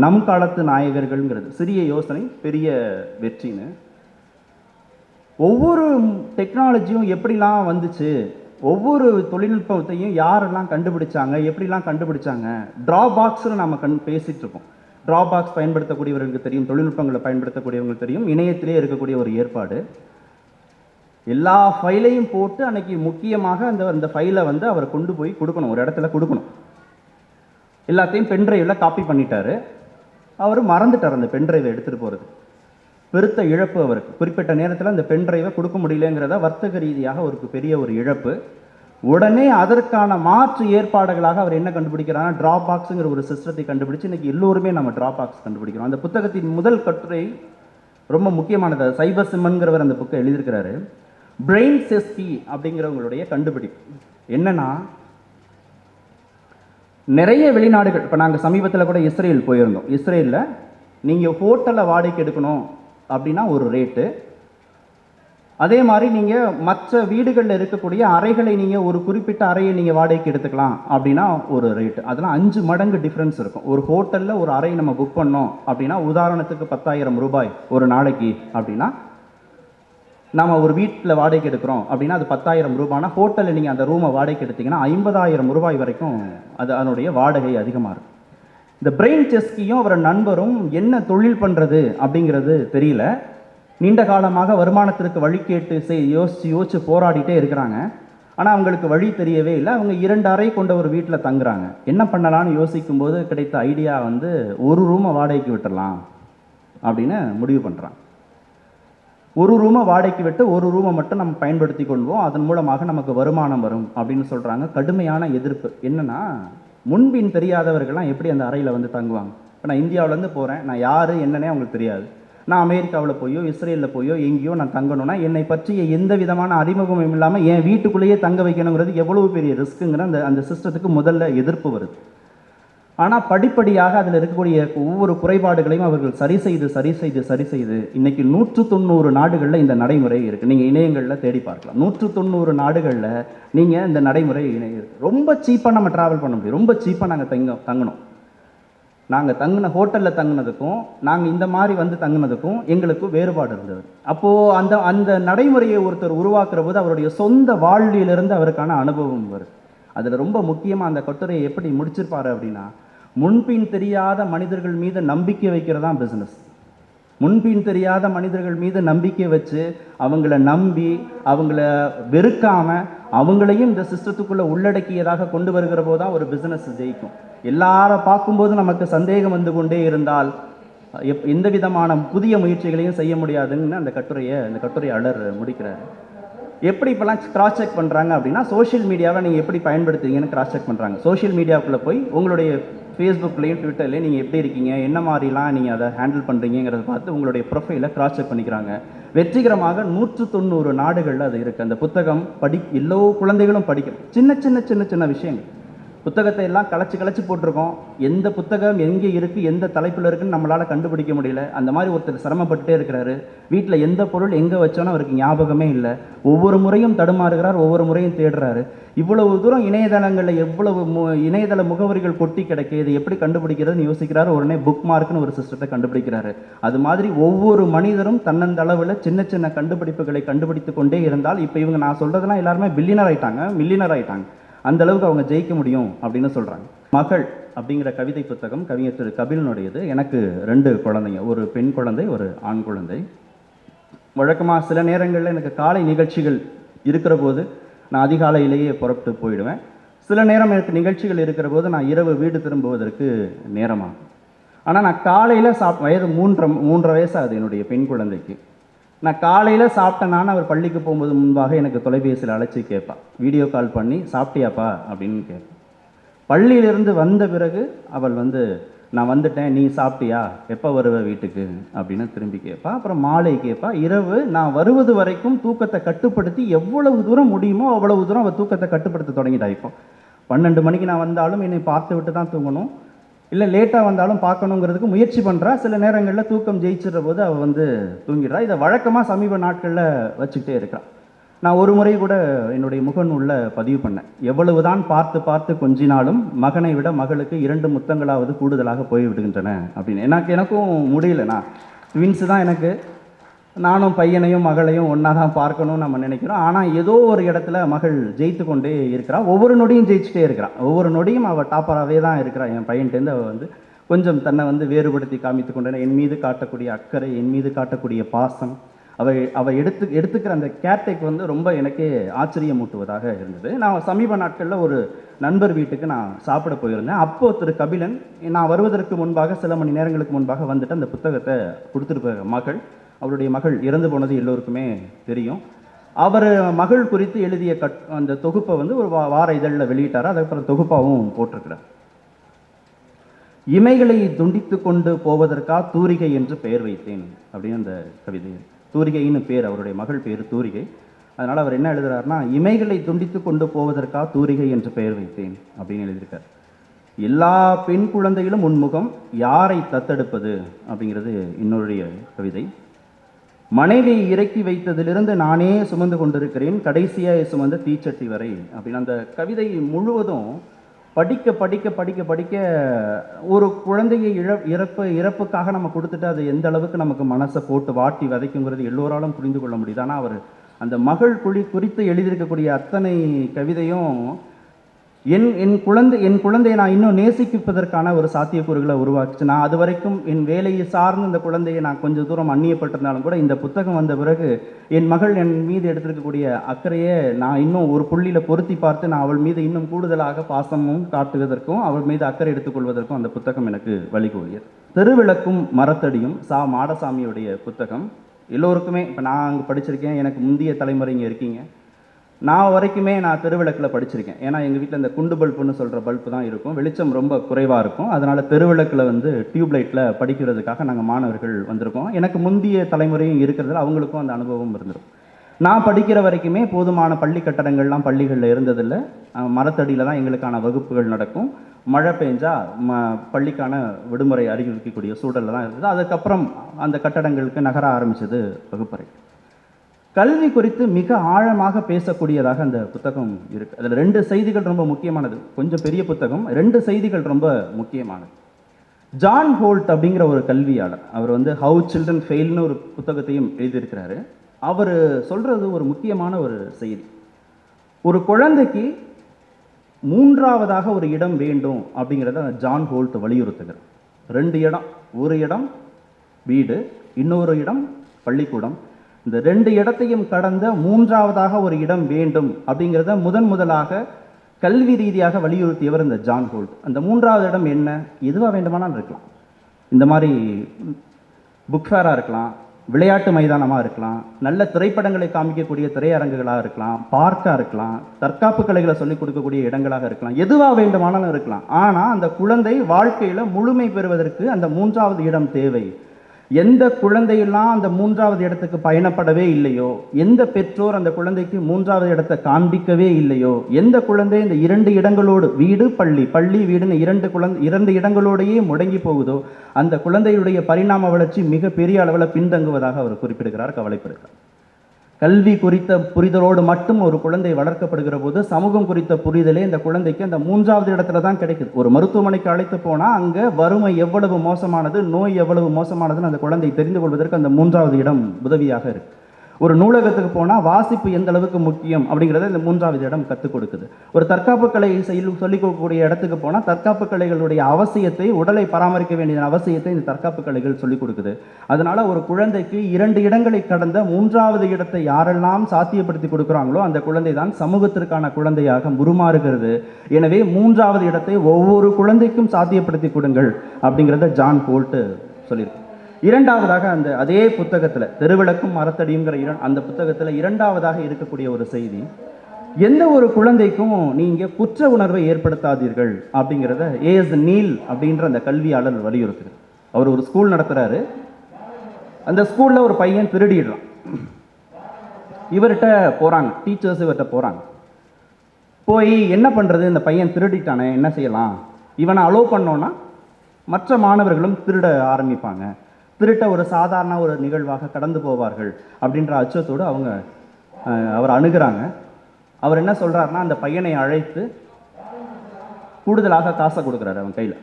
நம் காலத்து நாயகர்கள்ங்கிறது சிறிய யோசனை பெரிய வெற்றின்னு. ஒவ்வொரு டெக்னாலஜியும் எப்படிலாம் வந்துச்சு, ஒவ்வொரு தொழில்நுட்பத்தையும் யாரெல்லாம் கண்டுபிடிச்சாங்க, எப்படிலாம் கண்டுபிடிச்சாங்க. ட்ராபாக்ஸ்னு நம்ம பேசிட்டு இருக்கோம். ட்ராபாக்ஸ் பயன்படுத்தக்கூடியவர்களுக்கு தெரியும், தொழில்நுட்பங்களை பயன்படுத்தக்கூடியவங்களுக்கு தெரியும். இணையத்திலே இருக்கக்கூடிய ஒரு ஏற்பாடு. எல்லா ஃபைலையும் போட்டு அன்னைக்கு முக்கியமாக அந்த ஃபைலை வந்து அவர் கொண்டு போய் கொடுக்கணும், ஒரு இடத்துல கொடுக்கணும். எல்லாத்தையும் பென்ட்ரைவில் காப்பி பண்ணிட்டாரு. அவர் மறந்துட்டார் அந்த பென்ட்ரைவை எடுத்துகிட்டு போகிறது. பெருத்த இழப்பு அவருக்கு. குறிப்பிட்ட நேரத்தில் அந்த பென்ட்ரைவை கொடுக்க முடியலங்கிறத வர்த்தக ரீதியாக அவருக்கு பெரிய ஒரு இழப்பு. உடனே அதற்கான மாற்று ஏற்பாடுகளாக அவர் என்ன கண்டுபிடிக்கிறாங்கன்னா, ட்ராபாக்ஸுங்கிற ஒரு சிஸ்டத்தை கண்டுபிடிச்சு இன்னைக்கு எல்லோருமே நம்ம ட்ராபாக்ஸ் கண்டுபிடிக்கிறோம். அந்த புத்தகத்தின் முதல் கட்டுரை ரொம்ப முக்கியமானது. சைபர் சிம்மன்கிறவர் அந்த புக்கை எழுதியிருக்கிறாரு. பிரெயின் செஸ்கி அப்படிங்கிறவங்களுடைய கண்டுபிடிப்பு என்னன்னா, நிறைய வெளிநாடுகள், இப்போ நாங்கள் சமீபத்தில் கூட இஸ்ரேல் போயிருந்தோம். இஸ்ரேலில் நீங்கள் ஹோட்டலை வாடகைக்கு எடுக்கணும் அப்படின்னா ஒரு ரேட்டு, அதே மாதிரி நீங்கள் மற்ற வீடுகளில் இருக்கக்கூடிய அறைகளை நீங்கள் ஒரு குறிப்பிட்ட அறையை நீங்கள் வாடகைக்கு எடுத்துக்கலாம் அப்படின்னா ஒரு ரேட்டு. அதெல்லாம் 5 மடங்கு டிஃப்ரென்ஸ் இருக்கும். ஒரு ஹோட்டலில் ஒரு அறை நம்ம புக் பண்ணோம் அப்படின்னா, உதாரணத்துக்கு 10,000 ரூபாய் ஒரு நாளைக்கு அப்படின்னா, நம்ம ஒரு வீட்டில் வாடகைக்கு எடுக்கிறோம் அப்படின்னா அது 10,000 ரூபாய்னா, ஹோட்டலில் நீங்கள் அந்த ரூமை வாடகைக்கு எடுத்தீங்கன்னா 50,000 ரூபாய் வரைக்கும் அதனுடைய வாடகை அதிகமாக இருக்கும். இந்த பிரெயின் செஸ்கியும் அவர் நண்பரும் என்ன தொழில் பண்ணுறது அப்படிங்கிறது தெரியல. நீண்ட காலமாக வருமானத்திற்கு வழி கேட்டு யோசித்து போராடிட்டே இருக்கிறாங்க. ஆனால் அவங்களுக்கு வழி தெரியவே இல்லை. அவங்க 2 அறை கொண்ட ஒரு வீட்டில் தங்குறாங்க. என்ன பண்ணலான்னு யோசிக்கும் போது கிடைத்த ஐடியா வந்து, ஒரு ரூமை வாடகைக்கு விட்டுடலாம் அப்படின்னு முடிவு பண்ணுறாங்க. ஒரு ரூமை வாடகைக்கு விட்டு ஒரு ரூமை மட்டும் நம்ம பயன்படுத்தி கொள்வோம், அதன் மூலமாக நமக்கு வருமானம் வரும் அப்படின்னு சொல்கிறாங்க. கடுமையான எதிர்ப்பு. என்னன்னா, முன்பின் தெரியாதவர்கள்லாம் எப்படி அந்த அறையில் வந்து தங்குவாங்க? இப்போ நான் இந்தியாவிலேருந்து போகிறேன், நான் யார் என்னன்னே அவங்களுக்கு தெரியாது. நான் அமெரிக்காவில் போயோ இஸ்ரேலில் போயோ எங்கேயோ நான் தங்கணும்னா, என்னை பற்றிய எந்த விதமான அறிமுகமும் இல்லாமல் என் வீட்டுக்குள்ளேயே தங்க வைக்கணுங்கிறது எவ்வளவு பெரிய ரிஸ்க்குங்கிற அந்த சிஸ்டத்துக்கு முதல்ல எதிர்ப்பு வருது. ஆனால் படிப்படியாக அதில் இருக்கக்கூடிய ஒவ்வொரு குறைபாடுகளையும் அவர்கள் சரி செய்து இன்னைக்கு 190 நாடுகளில் இந்த நடைமுறை இருக்குது. நீங்கள் இணையங்களில் தேடி பார்க்கலாம். 190 நாடுகளில் நீங்கள் இந்த நடைமுறை இருக்குது. ரொம்ப சீப்பாக நம்ம ட்ராவல் பண்ண முடியும். ரொம்ப சீப்பாக நாங்கள் தங்கணும். நாங்கள் தங்கின ஹோட்டலில் தங்கினதுக்கும் நாங்கள் இந்த மாதிரி வந்து தங்கினதுக்கும் எங்களுக்கு வேறுபாடு இருந்தது. அப்போது அந்த நடைமுறையை ஒருத்தர் உருவாக்குற போது அவருடைய சொந்த வாழ்விலிருந்து அவருக்கான அனுபவம் வருது. அதில் ரொம்ப முக்கியமாக அந்த கட்டுரையை எப்படி முடிச்சிருப்பாரு அப்படின்னா, முன்பின் தெரியாத மனிதர்கள் மீது நம்பிக்கை வைக்கிறதா பிஸ்னஸ். முன்பின் தெரியாத மனிதர்கள் மீது நம்பிக்கை வச்சு அவங்கள நம்பி அவங்கள வெறுக்காமல் அவங்களையும் இந்த சிஸ்டத்துக்குள்ளே உள்ளடக்கியதாக கொண்டு வருகிற போது தான் ஒரு பிஸ்னஸ் ஜெயிக்கும். எல்லாரை பார்க்கும்போது நமக்கு சந்தேகம் வந்து கொண்டே இருந்தால் எந்த விதமான புதிய முயற்சிகளையும் செய்ய முடியாதுன்னு அந்த கட்டுரையாளர் முடிக்கிறார். எப்படி இப்போலாம் கிராஸ் செக் பண்ணுறாங்க அப்படின்னா, சோஷியல் மீடியாவை நீங்கள் எப்படி பயன்படுத்துறீங்கன்னு கிராஸ் செக் பண்ணுறாங்க. சோஷியல் மீடியாவுக்குள்ளே போய் உங்களுடைய ஃபேஸ்புக்லேயும் ட்விட்டர்லேயும் நீங்கள் எப்படி இருக்கீங்க, என்ன மாதிரிலாம் நீங்கள் அதை ஹேண்டில் பண்ணுறீங்கிறத பார்த்து உங்களுடைய ப்ரொஃபைலை கிராஸ் செக் பண்ணிக்கிறாங்க. வெற்றிகரமாக 190 நாடுகளில் அது இருக்குது. அந்த புத்தகம் எல்லா குழந்தைகளும் படிக்கும். சின்ன விஷயங்கள். புத்தகத்தை எல்லாம் கலைச்சி போட்டிருக்கோம். எந்த புத்தகம் எங்கே இருக்குது, எந்த தலைப்பில் இருக்குன்னு நம்மளால் கண்டுபிடிக்க முடியல. அந்த மாதிரி ஒருத்தர் சிரமப்பட்டுட்டே இருக்கிறாரு. வீட்டில் எந்த பொருள் எங்கே வச்சோன்னு அவருக்கு ஞாபகமே இல்லை. ஒவ்வொரு முறையும் தடுமாறுகிறார், ஒவ்வொரு முறையும் தேடுறாரு. இவ்வளவு தூரம் இணையதளங்களில் எவ்வளவு இணையதள முகவரிகள் கொட்டி கிடக்கு, இது எப்படி கண்டுபிடிக்கிறதுன்னு யோசிக்கிறாரு. உடனே புக் மார்க்னு ஒரு சிஸ்டத்தை கண்டுபிடிக்கிறாரு. அது மாதிரி ஒவ்வொரு மனிதரும் தன்னந்தளவில் சின்ன கண்டுபிடிப்புகளை கண்டுபிடித்து கொண்டே இருந்தால், இப்போ இவங்க நான் சொல்கிறதுலாம் எல்லாருமே பில்லியனர் ஆகிட்டாங்க, மில்லியனர் ஆகிட்டாங்க. அந்த அளவுக்கு அவங்க ஜெயிக்க முடியும் அப்படின்னு சொல்கிறாங்க. மகள் அப்படிங்கிற கவிதை புத்தகம் கவிஞர் திரு கபிலனுடையது. எனக்கு 2 குழந்தைங்க, ஒரு பெண் குழந்தை, ஒரு ஆண் குழந்தை. வழக்கமாக சில நேரங்களில் எனக்கு காலை நிகழ்ச்சிகள் இருக்கிற போது நான் அதிகாலையிலேயே புறப்பட்டு போயிடுவேன். சில நேரம் எனக்கு நிகழ்ச்சிகள் இருக்கிற போது நான் இரவு வீடு திரும்புவதற்கு நேரமாகும். ஆனால் நான் காலையில் வயது 3.5 வயசாகுது என்னுடைய பெண் குழந்தைக்கு. நான் காலையில் சாப்பிட்டேனான்னு அவர் பள்ளிக்கு போகும்போது முன்பாக எனக்கு தொலைபேசியில் அழைச்சி கேட்பாள். வீடியோ கால் பண்ணி சாப்பிட்டியாப்பா அப்படின்னு கேட்பேன். பள்ளியிலிருந்து வந்த பிறகு அவள் வந்து, நான் வந்துட்டேன், நீ சாப்பிட்டியா, எப்போ வருவ வீட்டுக்கு அப்படின்னு திரும்பி கேட்பா. அப்புறம் மாலை கேட்பா. இரவு நான் வருவது வரைக்கும் தூக்கத்தை கட்டுப்படுத்தி எவ்வளவு தூரம் முடியுமோ அவ்வளவு தூரம் அவள் தூக்கத்தை கட்டுப்படுத்த தொடங்கிட்டா. இப்போ 12 மணிக்கு நான் வந்தாலும் என்னை பார்த்து விட்டு தான் தூங்கணும், இல்லை லேட்டாக வந்தாலும் பார்க்கணுங்கிறதுக்கு முயற்சி பண்ணுறா. சில நேரங்களில் தூக்கம் ஜெயிச்சிடுற போது அவள் வந்து தூங்கிடுறா. இதை வழக்கமாக சமீப நாட்களில் வச்சுக்கிட்டே இருக்கா. நான் ஒரு முறை கூட என்னுடைய முகநூலில் பதிவு பண்ணேன், எவ்வளவுதான் பார்த்து பார்த்து கொஞ்சினாலும் மகனை விட மகளுக்கு 2 முத்தங்களாவது கூடுதலாக போய் விடுகின்றன அப்படின்னு. எனக்கும் முடியல, நான் ட்வின்ஸு தான் எனக்கு, நானும் பையனையும் மகளையும் ஒன்றா தான் பார்க்கணும்னு நம்ம நினைக்கிறோம். ஆனால் ஏதோ ஒரு இடத்துல மகள் ஜெயித்து கொண்டே இருக்கிறா, ஒவ்வொரு நொடியும் ஜெயிச்சுட்டே இருக்கிறான், ஒவ்வொரு நொடியும் அவள் டாப்பராகவே தான் இருக்கிறாள். என் பையன்ட்டேருந்து அவள் வந்து கொஞ்சம் தன்னை வேறுபடுத்தி காமித்து கொண்டேன். என் மீது காட்டக்கூடிய அக்கறை, என் மீது காட்டக்கூடிய பாசம், அவள் எடுத்துக்கிற அந்த கேர்டேக் ரொம்ப எனக்கே ஆச்சரியமூட்டுவதாக இருந்தது. நான் சமீப நாட்களில் ஒரு நண்பர் வீட்டுக்கு நான் சாப்பிட போயிருந்தேன். அப்போது திரு கபிலன் நான் வருவதற்கு முன்பாக சில மணி நேரங்களுக்கு முன்பாக வந்துட்டு அந்த புத்தகத்தை கொடுத்துட்டு மகள், அவருடைய மகள் இறந்து போனது எல்லோருக்குமே தெரியும். அவர் மகள் குறித்து எழுதிய அந்த தொகுப்பை ஒரு வார இதழில் வெளியிட்டார். அதுக்கப்புறம் தொகுப்பாகவும் போட்டிருக்கிறார். இமைகளை துண்டித்து கொண்டு போவதற்கா தூரிகை என்று பெயர் வைத்தேன் அப்படின்னு அந்த கவிதை. தூரிகைன்னு பேர், அவருடைய மகள் பேர் தூரிகை. அதனால் அவர் என்ன எழுதுறாருன்னா, இமைகளை துண்டித்து கொண்டு போவதற்கா தூரிகை என்று பெயர் வைத்தேன் அப்படின்னு எழுதியிருக்கார். எல்லா பெண் குழந்தைகளும் உன்முகம் யாரை தத்தெடுப்பது அப்படிங்கிறது இன்னொருடைய கவிதை. மனைவியை இறக்கி வைத்ததிலிருந்து நானே சுமந்து கொண்டிருக்கிறேன், கடைசியாக சுமந்த தீச்சட்டி வரை அப்படின்னு. அந்த கவிதை முழுவதும் படிக்க படிக்க படிக்க படிக்க ஒரு குழந்தையை இறப்புக்காக நம்ம கொடுத்துட்டு அது எந்த அளவுக்கு நமக்கு மனசை போட்டு வாட்டி வதைக்குங்கிறது எல்லோராலும் புரிந்து கொள்ள முடியுது. ஆனால் அவர் அந்த மகள் குறித்து எழுதியிருக்கக்கூடிய அத்தனை கவிதையும் என் குழந்தையை நான் இன்னும் நேசிப்பதற்கான ஒரு சாத்தியக்கூறுகளை உருவாக்குச்சு. நான் அது வரைக்கும் என் வேலையை சார்ந்து இந்த குழந்தையை நான் கொஞ்சம் தூரம் அந்நியப்பட்டிருந்தாலும் கூட இந்த புத்தகம் வந்த பிறகு என் மகள் என் மீது எடுத்திருக்கக்கூடிய அக்கறையை நான் இன்னும் ஒரு புள்ளியில் பொருத்தி பார்த்து நான் அவள் மீது இன்னும் கூடுதலாக பாசமும் காட்டுவதற்கும் அவள் மீது அக்கறை எடுத்துக்கொள்வதற்கும் அந்த புத்தகம் எனக்கு வழிகோலியது. தெருவிளக்கும் மரத்தடியும் சா மாடசாமியுடைய புத்தகம். எல்லோருக்குமே, இப்போ நான் அங்கே படிச்சிருக்கேன், எனக்கு முந்தைய தலைமுறை இங்கே இருக்கீங்க, நான் வரைக்குமே நான் தெருவிளக்கில் படிச்சிருக்கேன். ஏன்னா எங்கள் வீட்டில் இந்த குண்டு பல்புன்னு சொல்கிற பல்பு தான் இருக்கும், வெளிச்சம் ரொம்ப குறைவாக இருக்கும். அதனால் தெருவிளக்கில் டியூப்லைட்டில் படிக்கிறதுக்காக நாங்கள் மாணவர்கள் வந்திருக்கோம். எனக்கு முந்தைய தலைமுறையும் இருக்கிறதுல அவங்களுக்கும் அந்த அனுபவம் இருந்திருக்கும். நான் படிக்கிற வரைக்குமே போதுமான பள்ளி கட்டடங்கள்லாம் பள்ளிகளில் இருந்ததில்லை. மரத்தடியில் தான் எங்களுக்கான வகுப்புகள் நடக்கும். மழை பெஞ்சா பள்ளிக்கான விடுமுறை அறிவிக்கக்கூடிய சூழலில் தான் இருந்தது. அதுக்கப்புறம் அந்த கட்டடங்களுக்கு நகர ஆரம்பித்தது வகுப்பறை. கல்வி குறித்து மிக ஆழமாக பேசக்கூடியதாக அந்த புத்தகம் இருக்குது. அதில் 2 செய்திகள் ரொம்ப முக்கியமானது. கொஞ்சம் பெரிய புத்தகம், 2 செய்திகள் ரொம்ப முக்கியமானது. ஜான் ஹோல்ட் அப்படிங்கிற ஒரு கல்வியாளர், அவர் ஹவு சில்ட்ரன் ஃபெயில்னு ஒரு புத்தகத்தையும் எழுதியிருக்கிறாரு. அவர் சொல்கிறது ஒரு முக்கியமான ஒரு செய்தி. ஒரு குழந்தைக்கு 3ஆவதாக ஒரு இடம் வேண்டும் அப்படிங்கிறத ஜான் ஹோல்ட் வலியுறுத்துகிறார். 2 இடம், ஒரு இடம் வீடு, இன்னொரு இடம் பள்ளிக்கூடம். இந்த 2 இடத்தையும் கடந்த 3ஆவதாக ஒரு இடம் வேண்டும் அப்படிங்கிறத முதலாக கல்வி ரீதியாக வலியுறுத்தியவர் இந்த ஜான் ஹோல்ட். அந்த 3ஆவது இடம் என்ன? எதுவாக வேண்டுமானாலும் இருக்கலாம். இந்த மாதிரி புக் ஃபேராக இருக்கலாம், விளையாட்டு மைதானமாக இருக்கலாம், நல்ல திரைப்படங்களை காமிக்கக்கூடிய திரையரங்குகளாக இருக்கலாம், பார்க்காக இருக்கலாம், தற்காப்பு கலைகளை சொல்லிக் கொடுக்கக்கூடிய இடங்களாக இருக்கலாம், எதுவாக வேண்டுமானாலும் இருக்கலாம். ஆனால் அந்த குழந்தை வாழ்க்கையில் முழுமை பெறுவதற்கு அந்த 3ஆவது இடம் தேவை. எந்த குழந்தையெல்லாம் அந்த 3ஆவது இடத்துக்கு பயணப்படவே இல்லையோ, எந்த பெற்றோர் அந்த குழந்தைக்கு 3ஆவது இடத்தை காண்பிக்கவே இல்லையோ, எந்த குழந்தை இந்த 2 இடங்களோடு, வீடு பள்ளி, பள்ளி வீடுன்னு 2 இடங்களோடையே முடங்கி போகுதோ, அந்த குழந்தையுடைய பரிணாம வளர்ச்சி மிக பெரிய அளவில் பின்தங்குவதாக அவர் குறிப்பிடுகிறார், கவலைப்படுகிறார். கல்வி குறித்த புரிதலோடு மட்டும் ஒரு குழந்தை வளர்க்கப்படுகிற போது சமூகம் குறித்த புரிதலே இந்த குழந்தைக்கு அந்த 3ஆவது இடத்துல தான் கிடைக்குது. ஒரு மருத்துவமனைக்கு அழைத்து போனால் அங்கே வறுமை எவ்வளவு மோசமானது, நோய் எவ்வளவு மோசமானதுன்னு அந்த குழந்தை தெரிந்து கொள்வதற்கு அந்த 3ஆவது இடம் உதவியாக இருக்குது. ஒரு நூலகத்துக்கு போனால் வாசிப்பு எந்த அளவுக்கு முக்கியம் அப்படிங்கிறத இந்த 3ஆவது இடம் கற்றுக் கொடுக்குது. ஒரு தற்காப்பு கலை சொல்லிக் கொடுக்கக்கூடிய இடத்துக்கு போனால் தற்காப்பு கலைகளுடைய அவசியத்தை, உடலை பராமரிக்க வேண்டிய அவசியத்தை இந்த தற்காப்பு கலைகள் சொல்லிக் கொடுக்குது. அதனால் ஒரு குழந்தைக்கு 2 இடங்களை கடந்த 3ஆவது இடத்தை யாரெல்லாம் சாத்தியப்படுத்தி கொடுக்குறாங்களோ அந்த குழந்தை தான் சமூகத்திற்கான குழந்தையாக உருமாறுகிறது. எனவே 3ஆவது இடத்தை ஒவ்வொரு குழந்தைக்கும் சாத்தியப்படுத்தி கொடுங்கள் அப்படிங்கிறத ஜான் ஹோல்ட் சொல்லியிருக்கு. 2ஆவதாக அதே புத்தகத்தில் தெருவிளக்கும் மரத்தடியுங்கிற அந்த புத்தகத்தில் 2ஆவதாக இருக்கக்கூடிய ஒரு செய்தி, எந்த ஒரு குழந்தைக்கும் நீங்கள் குற்ற உணர்வை ஏற்படுத்தாதீர்கள் அப்படிங்கிறத ஏஎஸ் நீல் அப்படின்ற அந்த கல்வியாளர் வலியுறுத்துகிறார். அவர் ஒரு ஸ்கூல் நடத்துகிறாரு. அந்த ஸ்கூலில் ஒரு பையன் திருடிடுறான். இவர்கிட்ட போகிறாங்க, டீச்சர்ஸ் இவர்கிட்ட போகிறாங்க. போய் என்ன பண்ணுறது, இந்த பையன் திருடிட்டானே, என்ன செய்யலாம், இவனை அலோவ் பண்ணோன்னா மற்ற மாணவர்களும் திருட ஆரம்பிப்பாங்க, திருட்ட ஒரு சாதாரண ஒரு நிகழ்வாக கடந்து போவார்கள் அப்படின்ற அச்சத்தோடு அவங்க அவர் அணுகுறாங்க. அவர் என்ன சொல்கிறாருன்னா, அந்த பையனை அழைத்து கூடுதலாக காசை கொடுக்குறாரு அவன் கையில்.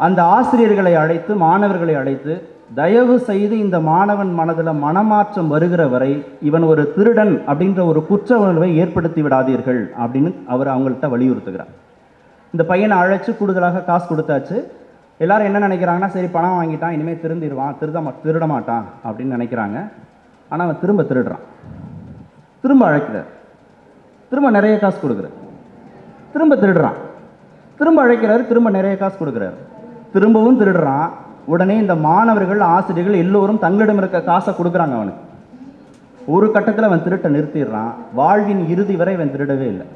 அந்த ஆசிரியர்களை அழைத்து, மாணவர்களை அழைத்து, தயவு செய்து இந்த மாணவன் மனதில் மனமாற்றம் வருகிற வரை இவன் ஒரு திருடன் அப்படின்ற ஒரு குற்ற உணர்வை ஏற்படுத்தி விடாதீர்கள் அப்படின்னு அவர் அவங்கள்ட்ட வலியுறுத்துகிறார். இந்த பையனை அழைச்சி கூடுதலாக காசு கொடுத்தாச்சு. எல்லாரும் என்ன நினைக்கிறாங்கன்னா, சரி பணம் வாங்கிட்டான், இனிமேல் திருந்திடுவான், திருட மாட்டான் அப்படின்னு நினைக்கிறாங்க. ஆனால் அவன் திரும்ப திருடுறான். திரும்ப அழைக்கிறார், திரும்ப நிறைய காசு கொடுக்குறார், திரும்ப திருடுறான், திரும்ப அழைக்கிறாரு, திரும்ப நிறைய காசு கொடுக்குறாரு, திரும்பவும் திருடுறான். உடனே இந்த மாணவர்கள், ஆசிரியர்கள் எல்லோரும் தங்களிடம் இருக்க காசை கொடுக்குறாங்க அவனுக்கு. ஒரு கட்டத்தில் அவன் திருட்டை நிறுத்திடுறான். வாழ்வின் இறுதி வரை அவன் திருடவே இல்லை.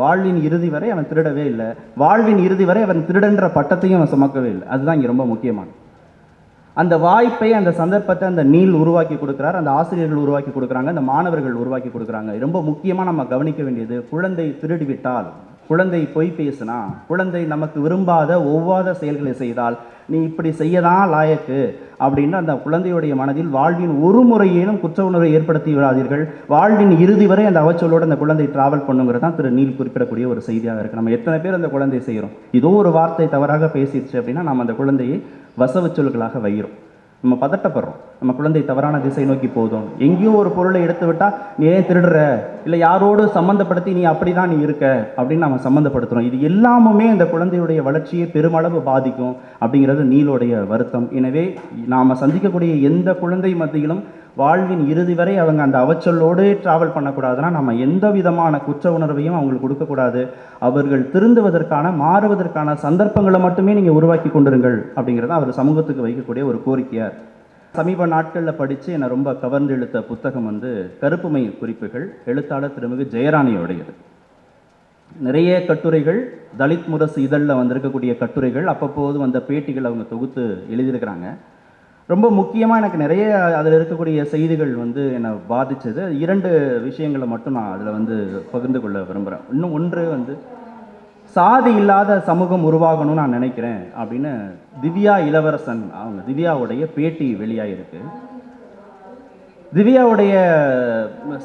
வாழ்வின் இறுதி வரை அவன் திருடவே இல்லை. வாழ்வின் இறுதி வரை அவன் திருடன்ற பட்டத்தையும் அவன் சுமக்கவே இல்லை. அதுதான் இங்கே ரொம்ப முக்கியமானது. அந்த வாய்ப்பை, அந்த சந்தர்ப்பத்தை அந்த நீல் உருவாக்கி கொடுக்குறார், அந்த ஆசிரியர்கள் உருவாக்கி கொடுக்குறாங்க, அந்த மாணவர்கள் உருவாக்கி கொடுக்குறாங்க. ரொம்ப முக்கியமாக நம்ம கவனிக்க வேண்டியது, குழந்தை திருடிவிட்டால், குழந்தை பொய் பேசினா, குழந்தை நமக்கு விரும்பாத ஒவ்வாத செயல்களை செய்தால், நீ இப்படி செய்யதான் லாயக்கு அப்படின்னு அந்த குழந்தையுடைய மனதில் வாழ்வின் ஒரு முறையேனும் குற்ற உணர்வை ஏற்படுத்தி விடாதீர்கள். வாழ்வின் இறுதி வரை அந்த அவச்சொல்லோடு அந்த குழந்தை டிராவல் பண்ணுங்கிறது தான் திரு நீல் குறிப்பிடக்கூடிய ஒரு செய்தியாக இருக்குது. நம்ம எத்தனை பேர் அந்த குழந்தை செய்கிறோம், ஏதோ ஒரு வார்த்தை தவறாக பேசிடுச்சு அப்படின்னா நம்ம அந்த குழந்தையை வசவு சொல்களாக வைகிறோம். நம்ம பதட்டப்படுறோம், நம்ம குழந்தை தவறான திசை நோக்கி போதும். எங்கேயோ ஒரு பொருளை எடுத்து விட்டால் நீ ஏன் திருடுற, இல்லை யாரோடு சம்மந்தப்படுத்தி நீ அப்படி தான் நீ இருக்க அப்படின்னு நம்ம சம்மந்தப்படுத்துகிறோம். இது எல்லாமுமே இந்த குழந்தையுடைய வளர்ச்சியை பெருமளவு பாதிக்கும் அப்படிங்கிறது நீலோடைய வருத்தம். எனவே நாம் சந்திக்கக்கூடிய எந்த குழந்தை மத்தியிலும் வாழ்வின் இறுதி வரை அவங்க அந்த அவச்சொல்லோடு ட்ராவல் பண்ணக்கூடாதுன்னா நம்ம எந்த விதமான குற்ற உணர்வையும் அவங்களுக்கு கொடுக்கக்கூடாது. அவர்கள் திருந்துவதற்கான, மாறுவதற்கான சந்தர்ப்பங்களை மட்டுமே நீங்கள் உருவாக்கி கொண்டிருங்கள் அப்படிங்கிறத அவர் சமூகத்துக்கு வைக்கக்கூடிய ஒரு கோரிக்கையார். சமீப நாட்களில் படித்து என்னை ரொம்ப கவர்ந்து இழுத்த புத்தகம் கருப்புமை குறிப்புகள், எழுத்தாளர் திருமிகு ஜெயராணியோடையது. நிறைய கட்டுரைகள், தலித் முரசு இதழில் வந்திருக்கக்கூடிய கட்டுரைகள், அப்பப்போது வந்த பேட்டிகள் அவங்க தொகுத்து எழுதியிருக்கிறாங்க. ரொம்ப முக்கியமாக எனக்கு நிறைய அதில் இருக்கக்கூடிய செய்திகள் என்னை பாதித்தது. 2 விஷயங்களை மட்டும் நான் அதில் பகிர்ந்து கொள்ள விரும்புகிறேன். இன்னும் ஒன்று சாதி இல்லாத சமூகம் உருவாகணும்னு நான் நினைக்கிறேன் அப்படின்னு திவ்யா இளவரசன், அவங்க திவ்யாவுடைய பேட்டி வெளியாகிருக்கு. திவ்யாவுடைய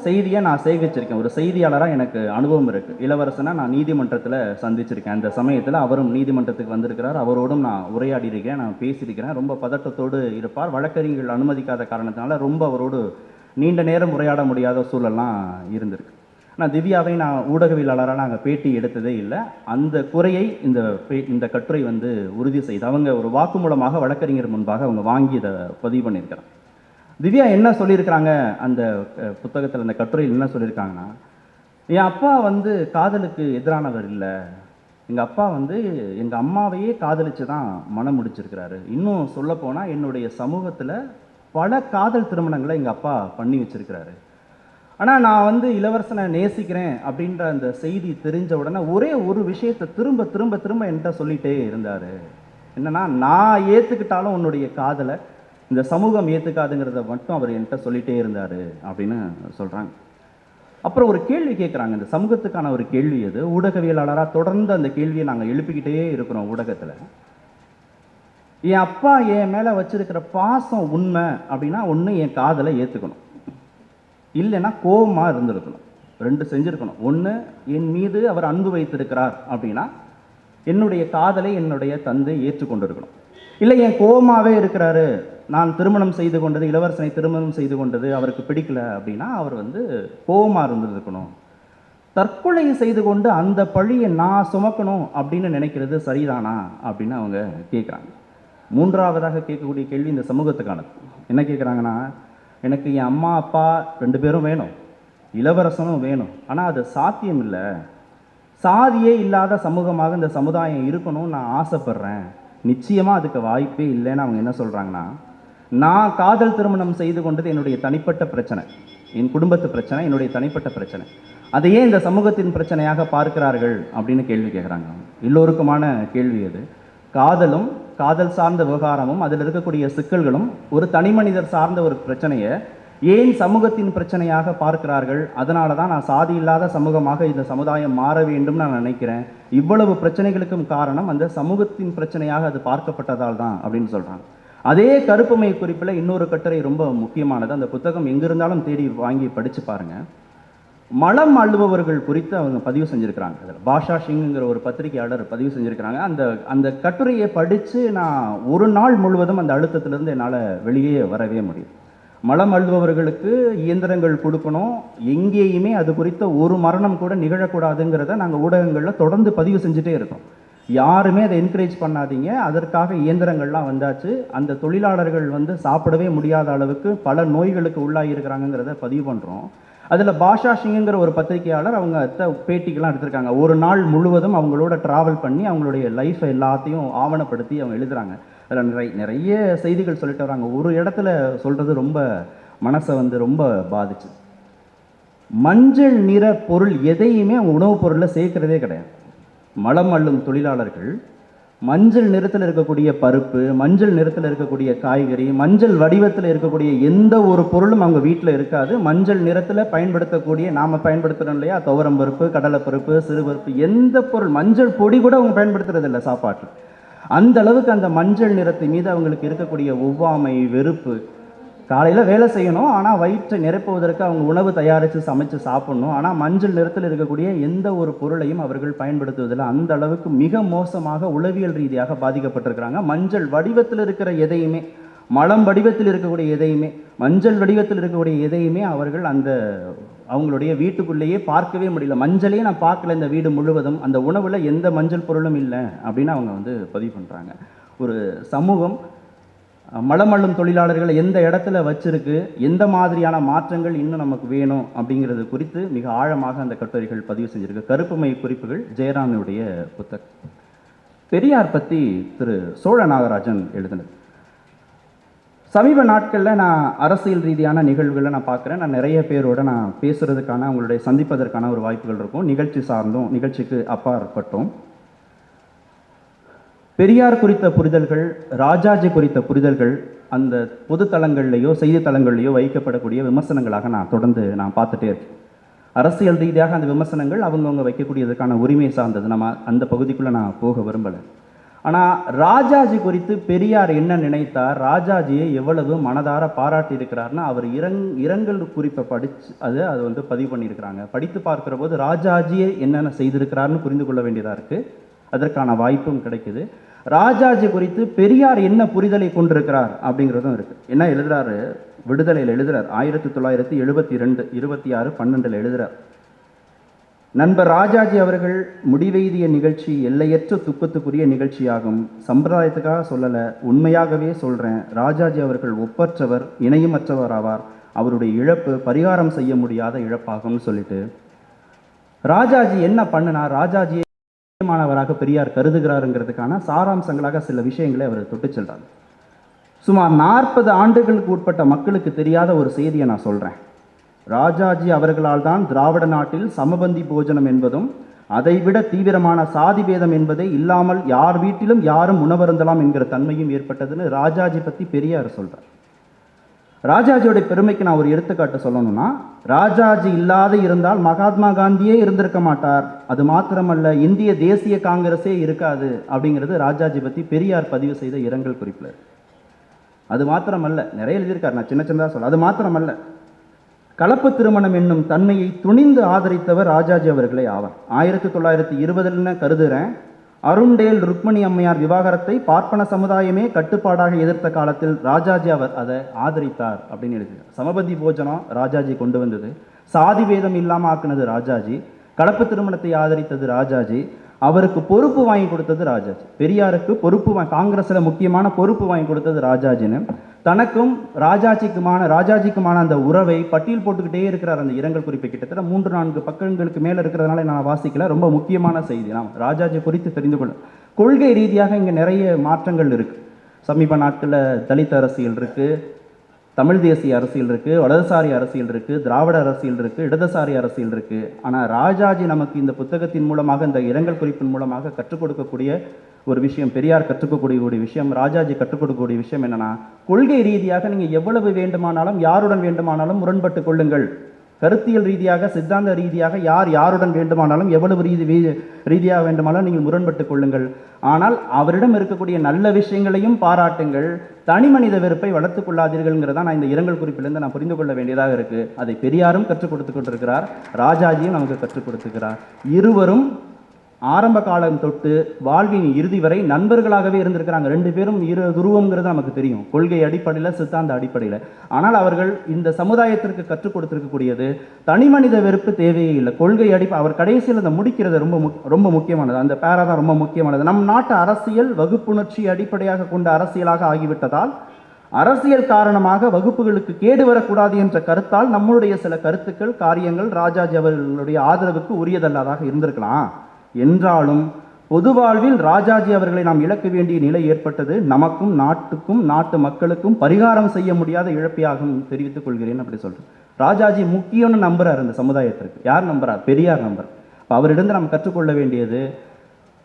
செய்தியை நான் சேகரிச்சிருக்கேன். ஒரு செய்தியாளராக எனக்கு அனுபவம் இருக்குது. இளவரசனை நான் நீதிமன்றத்தில் சந்திச்சிருக்கேன். அந்த சமயத்தில் அவரும் நீதிமன்றத்துக்கு வந்திருக்கிறார். அவரோடும் நான் உரையாடி இருக்கேன், நான் பேசியிருக்கிறேன். ரொம்ப பதட்டத்தோடு இருப்பார். வழக்கறிஞர்கள் அனுமதிக்காத காரணத்தினால ரொம்ப அவரோடு நீண்ட நேரம் உரையாட முடியாத சூழல்லாம் இருந்திருக்கு. ஆனால் திவ்யாவை நான் ஊடகவியலாளராக நாங்கள் பேட்டி எடுத்ததே இல்லை. அந்த குறையை இந்த கட்டுரை உறுதி செய்து அவங்க ஒரு வாக்குமூலமாக வழக்கறிஞர் முன்பாக அவங்க வாங்கி இதை பதிவு பண்ணியிருக்கிறாங்க. திவ்யா என்ன சொல்லியிருக்கிறாங்க அந்த புத்தகத்தில், அந்த கட்டுரையில் என்ன சொல்லியிருக்காங்கன்னா, என் அப்பா காதலுக்கு எதிரானவர் இல்லை, எங்கள் அப்பா எங்கள் அம்மாவையே காதலித்து தான் மனம் முடிச்சிருக்கிறாரு. இன்னும் சொல்லப்போனால் என்னுடைய சமூகத்தில் பல காதல் திருமணங்களை எங்கள் அப்பா பண்ணி வச்சிருக்கிறாரு. ஆனால் நான் இளவரசனை நேசிக்கிறேன் அப்படின்ற அந்த செய்தி தெரிஞ்ச உடனே ஒரே ஒரு விஷயத்தை திரும்ப திரும்ப திரும்ப என்கிட்ட சொல்லிகிட்டே இருந்தார். என்னென்னா, நான் ஏற்றுக்கிட்டாலும் உன்னுடைய காதலை இந்த சமூகம் ஏற்றுக்காதுங்கிறத மட்டும் அவர் என்கிட்ட சொல்லிகிட்டே இருந்தார் அப்படின்னு சொல்கிறாங்க. அப்புறம் ஒரு கேள்வி கேட்குறாங்க, இந்த சமூகத்துக்கான ஒரு கேள்வி. அது ஊடகவியலாளராக தொடர்ந்து அந்த கேள்வியை நாங்கள் எழுப்பிக்கிட்டே இருக்கிறோம் ஊடகத்தில். என் அப்பா என் மேலே வச்சிருக்கிற பாசம் உண்மை அப்படின்னா ஒன்று என் காதலை ஏற்றுக்கணும், இல்லைன்னா கோபமாக இருந்திருக்கணும். 2 செஞ்சுருக்கணும். ஒன்று, என் மீது அவர் அன்பு வைத்திருக்கிறார் அப்படின்னா என்னுடைய காதலை என்னுடைய தந்தை ஏற்றுக்கொண்டு இருக்கணும். இல்லை என் கோபமாகவே இருக்கிறாரு, நான் திருமணம் செய்து கொண்டது, இளவரசனை திருமணம் செய்து கொண்டது அவருக்கு பிடிக்கல அப்படின்னா அவர் கோபமாக இருந்திருக்கணும். தற்கொலை செய்து கொண்டு அந்த பழியை நான் சுமக்கணும் அப்படின்னு நினைக்கிறது சரிதானா அப்படின்னு அவங்க கேட்குறாங்க. 3ஆவதாக கேட்கக்கூடிய கேள்வி இந்த சமூகத்துக்கானது. என்ன கேட்குறாங்கன்னா, எனக்கு என் அம்மா அப்பா 2 பேரும் வேணும், இளவரசனும் வேணும், ஆனால் அது சாத்தியம் இல்லை, சாதியே இல்லாத சமூகமாக இந்த சமுதாயம் இருக்கணும்னு நான் ஆசைப்பட்றேன், நிச்சயமாக அதுக்கு வாய்ப்பே இல்லைன்னு அவங்க என்ன சொல்கிறாங்கன்னா, நான் காதல் திருமணம் செய்து கொண்டது என்னுடைய தனிப்பட்ட பிரச்சனை, என் குடும்பத்து பிரச்சனை, என்னுடைய தனிப்பட்ட பிரச்சனை, அதையே இந்த சமூகத்தின் பிரச்சனையாக பார்க்கிறார்கள் அப்படின்னு கேள்வி கேட்குறாங்க. எல்லோருக்குமான கேள்வி அது. காதலும் காதல் சார்ந்த விவகாரமும் அதில் இருக்கக்கூடிய சிக்கல்களும் ஒரு தனி மனிதர் சார்ந்த ஒரு பிரச்சனையை ஏன் சமூகத்தின் பிரச்சனையாக பார்க்கிறார்கள்? அதனால தான் நான் சாதி இல்லாத சமூகமாக இந்த சமுதாயம் மாற வேண்டும் நான் நினைக்கிறேன். இவ்வளவு பிரச்சனைகளுக்கும் காரணம் அந்த சமூகத்தின் பிரச்சனையாக அது பார்க்கப்பட்டதால் தான் அப்படின்னு சொல்கிறாங்க. அதே கருப்புமை குறிப்பில் இன்னொரு கட்டுரை ரொம்ப முக்கியமானது. அந்த புத்தகம் எங்கிருந்தாலும் தேடி வாங்கி படித்து பாருங்கள். மலம் அள்ளுபவர்கள் குறித்து அவங்க பதிவு செஞ்சுருக்கிறாங்க. அதில் பாஷா சிங்குங்கிற ஒரு பத்திரிகையாளர் பதிவு செஞ்சுருக்கிறாங்க. அந்த கட்டுரையை படித்து நான் ஒரு நாள் முழுவதும் அந்த அழுத்தத்திலிருந்து என்னால் வெளியே வரவே முடியும். மலம் அள்ளுபவர்களுக்கு இயந்திரங்கள் கொடுக்கணும், எங்கேயுமே அது குறித்த ஒரு மரணம் கூட நிகழக்கூடாதுங்கிறத நாங்கள் ஊடகங்களில் தொடர்ந்து பதிவு செஞ்சுட்டே இருக்கோம். யாருமே அதை என்கரேஜ் பண்ணாதீங்க, அதற்காக இயந்திரங்கள்லாம் வந்தாச்சு, அந்த தொழிலாளர்கள் சாப்பிடவே முடியாத அளவுக்கு பல நோய்களுக்கு உள்ளாகி இருக்கிறாங்கிறத பதிவு பண்ணுறோம். அதில் பாஷா சிங்குங்கிற ஒரு பத்திரிகையாளர் அவங்க பேட்டிக்கெல்லாம் எடுத்திருக்காங்க. ஒரு நாள் முழுவதும் அவங்களோட ட்ராவல் பண்ணி அவங்களுடைய லைஃப்பை எல்லாத்தையும் ஆவணப்படுத்தி அவங்க எழுதுகிறாங்க. அதில் நிறைய செய்திகள் சொல்லிட்டு வராங்க. ஒரு இடத்துல சொல்கிறது ரொம்ப மனசை ரொம்ப பாதிச்சு. மஞ்சள் நிற பொருள் எதையுமே அவங்க உணவுப் பொருளில் சேர்க்கிறதே கிடையாது. மலம் அள்ளும் தொழிலாளர்கள் மஞ்சள் நிறத்தில் இருக்கக்கூடிய பருப்பு, மஞ்சள் நிறத்தில் இருக்கக்கூடிய காய்கறி, மஞ்சள் வடிவத்தில் இருக்கக்கூடிய எந்த ஒரு பொருளும் அவங்க வீட்டில் இருக்காது. மஞ்சள் நிறத்தில் பயன்படுத்தக்கூடிய, நாம் பயன்படுத்துகிறோம் இல்லையா, துவரம்பருப்பு, கடலைப்பருப்பு, சிறுபருப்பு, எந்த பொருள், மஞ்சள் பொடி கூட அவங்க பயன்படுத்துறது இல்லை சாப்பாட்டில். அந்த அளவுக்கு அந்த மஞ்சள் நிறத்து மீது அவங்களுக்கு இருக்கக்கூடிய ஒவ்வாமை, வெறுப்பு. காலையில் வேலை செய்யணும், ஆனால் வயிற்றை நிரப்புவதற்கு அவங்க உணவு தயாரித்து சமைச்சு சாப்பிடணும். ஆனால் மஞ்சள் நிறத்தில் இருக்கக்கூடிய எந்த ஒரு பொருளையும் அவர்கள் பயன்படுத்துவதில்லை. அந்த அளவுக்கு மிக மோசமாக உளவியல் ரீதியாக பாதிக்கப்பட்டிருக்கிறாங்க. மஞ்சள் வடிவத்தில் இருக்கிற எதையுமே, மலம் வடிவத்தில் இருக்கக்கூடிய எதையுமே, மஞ்சள் வடிவத்தில் இருக்கக்கூடிய எதையுமே அவர்கள் அவங்களுடைய வீட்டுக்குள்ளேயே பார்க்கவே முடியல. மஞ்சளையே நான் பார்க்கல இந்த வீடு முழுவதும், அந்த உணவில் எந்த மஞ்சள் பொருளும் இல்லை அப்படின்னு அவங்க பதிவு பண்ணுறாங்க. ஒரு சமூகம் மலமள்ளும் தொழிலாளர்களை எந்த இடத்துல வச்சிருக்கு, எந்த மாதிரியான மாற்றங்கள் இன்னும் நமக்கு வேணும் அப்படிங்கிறது குறித்து மிக ஆழமாக அந்த கட்டுரைகள் பதிவு செஞ்சிருக்கு. கருப்புமை குறிப்புகள் ஜெயராமனுடைய புத்தகம். பெரியார் பற்றி திரு சோழ நாகராஜன் எழுதினது. சமீப நாட்களில் நான் அரசியல் ரீதியான நிகழ்வுகளை நான் பார்க்குறேன். நான் நிறைய பேரோட நான் பேசுகிறதுக்கான, அவங்களுடைய சந்திப்பதற்கான ஒரு வாய்ப்புகள் இருக்கும். நிகழ்ச்சி சார்ந்தும் நிகழ்ச்சிக்கு அப்பாற்பட்டோம். பெரியார் குறித்த புரிதல்கள், ராஜாஜி குறித்த புரிதல்கள் அந்த பொதுத்தளங்கள்லையோ செய்தித்தளங்கள்லையோ வைக்கப்படக்கூடிய விமர்சனங்களாக நான் தொடர்ந்து பார்த்துட்டே இருக்கேன். அரசியல் ரீதியாக அந்த விமர்சனங்கள் அவங்கவுங்க வைக்கக்கூடியதுக்கான உரிமை சார்ந்தது. நம்ம அந்த பகுதிக்குள்ளே நான் போக விரும்பலை. ஆனால் ராஜாஜி குறித்து பெரியார் என்ன நினைத்தார், ராஜாஜியை எவ்வளவு மனதார பாராட்டி இருக்கிறார்னா, அவர் இரங்கல் குறிப்பை படித்து அதை பதிவு பண்ணியிருக்கிறாங்க. படித்து பார்க்குற போது ராஜாஜியை என்னென்ன செய்திருக்கிறார்னு புரிந்து கொள்ள வேண்டியதாக இருக்குது. அதற்கான வாய்ப்பும் கிடைக்குது. ராஜாஜி குறித்து பெரியார் என்ன புரிதலை கொண்டிருக்கிறார் அப்படிங்கிறதும் இருக்குது. என்ன எழுதுறாரு, விடுதலையில் எழுதுறார், 1972 26/12 எழுதுறார். நண்பர் ராஜாஜி அவர்கள் முடிவெய்திய நிகழ்ச்சி எல்லையற்ற துக்கத்துக்குரிய நிகழ்ச்சியாகும். சம்பிரதாயத்துக்காக சொல்லலை, உண்மையாகவே சொல்கிறேன். ராஜாஜி அவர்கள் ஒப்பற்றவர், இணையமற்றவர் ஆவார். அவருடைய இழப்பு பரிகாரம் செய்ய முடியாத இழப்பாகும்னு சொல்லிட்டு ராஜாஜி என்ன பண்ணினார், ராஜாஜியை மாணவராக பெரியார் கருதுகிறாருங்கிறதுக்கான சாராம்சங்களாக சில விஷயங்களை அவர் தொட்டு செல்றார். சுமார் 40 ஆண்டுகளுக்கு உட்பட்ட மக்களுக்கு தெரியாத ஒரு செய்தியை நான் சொல்கிறேன். ராஜாஜி அவர்களால் தான் திராவிட நாட்டில் சமபந்தி போஜனம் என்பதும் அதைவிட தீவிரமான சாதி பேதம் என்பதை இல்லாமல் யார் வீட்டிலும் யாரும் உணவருந்தலாம் என்கிற தன்மையும் ஏற்பட்டதுன்னு ராஜாஜி பற்றி பெரியார் சொல்கிறார். ராஜாஜியோடைய பெருமைக்கு நான் ஒரு எடுத்துக்காட்டு சொல்லணும்னா, ராஜாஜி இல்லாத இருந்தால் மகாத்மா காந்தியே இருந்திருக்க மாட்டார், அது மாத்திரமல்ல இந்திய தேசிய காங்கிரஸே இருக்காது அப்படிங்கிறது ராஜாஜி பற்றி பெரியார் பதிவு செய்த இரங்கல் குறிப்பில். அது மாத்திரமல்ல, நிறைய எழுதியிருக்கார், நான் சின்ன சின்னதாக சொல்ல. அது மாத்திரமல்ல, கலப்பு திருமணம் என்னும் தன்மையை துணிந்து ஆதரித்தவர் ராஜாஜி அவர்களே ஆவார். 1920 கருதுகிறேன். அருண்டேல் ருக்மணி அம்மையார் விவாகரத்தை பார்ப்பன சமுதாயமே கட்டுப்பாடாக எதிர்த்த காலத்தில் ராஜாஜி அவர் அதை ஆதரித்தார் அப்படின்னு எழுதுகிறார். சமபந்தி போஜனம் ராஜாஜி கொண்டு வந்தது, சாதி பேதம் இல்லாமல் ஆக்குனது ராஜாஜி, கலப்பு திருமணத்தை ஆதரித்தது ராஜாஜி, அவருக்கு பொறுப்பு வாங்கி கொடுத்தது ராஜாஜி. பெரியாருக்கு காங்கிரஸில் முக்கியமான பொறுப்பு வாங்கி கொடுத்தது ராஜாஜின்னு தனக்கும் ராஜாஜிக்குமான அந்த உறவை பட்டியல் போட்டுக்கிட்டே இருக்கிறார். அந்த இரங்கல் குறிப்பை கிட்டத்தட்ட 3-4 பக்கங்களுக்கு மேலே இருக்கிறதுனால நான் வாசிக்கல. ரொம்ப முக்கியமான செய்தி. நாம் ராஜாஜி குறித்து தெரிந்து கொள்ள கொள்கை ரீதியாக இங்கே நிறைய மாற்றங்கள் இருக்குது. சமீப நாட்களில் தலித் அரசியல் இருக்குது, தமிழ் தேசிய அரசியல் இருக்குது, வலதுசாரி அரசியல் இருக்குது, திராவிட அரசியல் இருக்குது, இடதுசாரி அரசியல் இருக்குது. ஆனால் ராஜாஜி நமக்கு இந்த புத்தகத்தின் மூலமாக, இந்த இரங்கல் குறிப்பின் மூலமாக கற்றுக் கொடுக்கக்கூடிய ஒரு விஷயம், பெரியார் கற்றுக்கக்கூடிய ஒரு விஷயம், ராஜாஜி கற்றுக் கொடுக்கக்கூடிய விஷயம் என்னென்னா, கொள்கை ரீதியாக நீங்கள் எவ்வளவு வேண்டுமானாலும் யாருடன் வேண்டுமானாலும் முரண்பட்டு கொள்ளுங்கள், கருத்தியல் ரீதியாக, சித்தாந்த ரீதியாக யார் யாருடன் வேண்டுமானாலும் எவ்வளவு ரீதியாக வேண்டுமானாலும் நீங்கள் முரண்பட்டுக் கொள்ளுங்கள். ஆனால் அவரிடம் இருக்கக்கூடிய நல்ல விஷயங்களையும் பாராட்டுங்கள். தனி மனித வெறுப்பை வளர்த்துக் கொள்ளாதீர்கள்ங்கிறதா நான் இந்த இரங்கல் குறிப்பிலிருந்து நான் புரிந்து கொள்ள வேண்டியதாக இருக்கு. அதை பெரியாரும் கற்றுக் கொடுத்து கொண்டிருக்கிறார், ராஜாஜியும் நமக்கு கற்றுக் கொடுத்துக்கிறார். இருவரும் ஆரம்ப காலம் தொட்டு வாழ்வின் இறுதி வரை நண்பர்களாகவே இருந்திருக்கிறாங்க. ரெண்டு பேரும் இரு துருவங்கிறது நமக்கு தெரியும், கொள்கை அடிப்படையில், சித்தாந்த அடிப்படையில். ஆனால் அவர்கள் இந்த சமுதாயத்திற்கு கற்றுக் கொடுத்திருக்கக்கூடியது தனி மனித வெறுப்பு தேவையே இல்லை, கொள்கை அவர் கடைசியில் அதை முடிக்கிறது ரொம்ப முக்கியமானது. அந்த பேரா தான் ரொம்ப முக்கியமானது. நம் நாட்டு அரசியல் வகுப்புணர்ச்சி அடிப்படையாக கொண்ட அரசியலாக ஆகிவிட்டதால், அரசியல் காரணமாக வகுப்புகளுக்கு கேடு வரக்கூடாது என்ற கருத்தால் நம்முடைய சில கருத்துக்கள், காரியங்கள் ராஜாஜி அவர்களுடைய ஆதரவுக்கு உரியதல்லாதாக இருந்திருக்கலாம். என்றாலும் பொது வாழ்வில் ராஜாஜி அவர்களை நாம் இழக்க வேண்டிய நிலை ஏற்பட்டது. நமக்கும் நாட்டுக்கும் நாட்டு மக்களுக்கும் பரிகாரம் செய்ய முடியாத இழப்பியாகும் தெரிவித்துக் கொள்கிறேன். அப்படி சொல்றேன். ராஜாஜி முக்கியம்னு நம்புறார் இந்த சமுதாயத்திற்கு. யார் நம்புறார்? பெரியார் நம்புறார். அவரிடம் நம்ம கற்றுக்கொள்ள வேண்டியது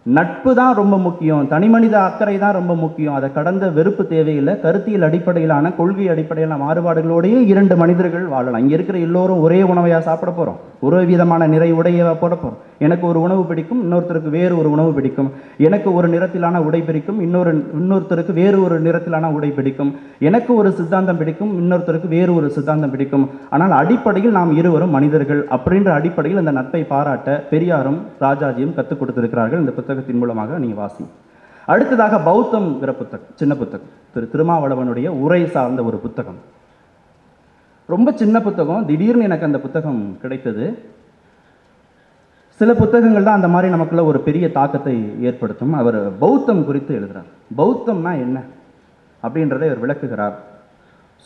நட்பு தான் ரொம்ப முக்கியம், தனி மனித அக்கறை தான் ரொம்ப முக்கியம். அதை கடந்த வெறுப்பு தேவையில்லை. கருத்தியல் அடிப்படையிலான, கொள்கை அடிப்படையிலான மாறுபாடுகளோடையே இரண்டு மனிதர்கள் வாழலாம். இங்கே இருக்கிற எல்லோரும் ஒரே உணவையாக சாப்பிட போகிறோம், ஒரே விதமான நிறை உடையை போட போகிறோம். எனக்கு ஒரு உணவு பிடிக்கும், இன்னொருத்தருக்கு வேறு ஒரு உணவு பிடிக்கும். எனக்கு ஒரு நிறத்திலான உடை பிடிக்கும், இன்னொருத்தருக்கு வேறு ஒரு நிறத்திலான உடை பிடிக்கும். எனக்கு ஒரு சித்தாந்தம் பிடிக்கும், இன்னொருத்தருக்கு வேறு ஒரு சித்தாந்தம் பிடிக்கும். ஆனால் அடிப்படையில் நாம் இருவரும் மனிதர்கள் அப்படின்ற அடிப்படையில் அந்த நட்பை பாராட்ட பெரியாரும் ராஜாஜியும் கற்றுக் கொடுத்திருக்கிறார்கள். இந்த புத்தகத்தின் மூலமாக நீங்கள் வாசி. அடுத்ததாக பௌத்தம்ங்கிற புத்தகம், சின்ன புத்தகம், திருமாவளவனுடைய உரை சார்ந்த ஒரு புத்தகம். ரொம்ப சின்ன புத்தகம். திடீர்னு எனக்கு அந்த புத்தகம் கிடைத்தது. சில புத்தகங்கள் தான் அந்த மாதிரி நமக்குள்ள ஒரு பெரிய தாக்கத்தை ஏற்படுத்தும். அவர் பௌத்தம் குறித்து எழுதுகிறார். பௌத்தம்னா என்ன அப்படின்றதை அவர் விளக்குகிறார்.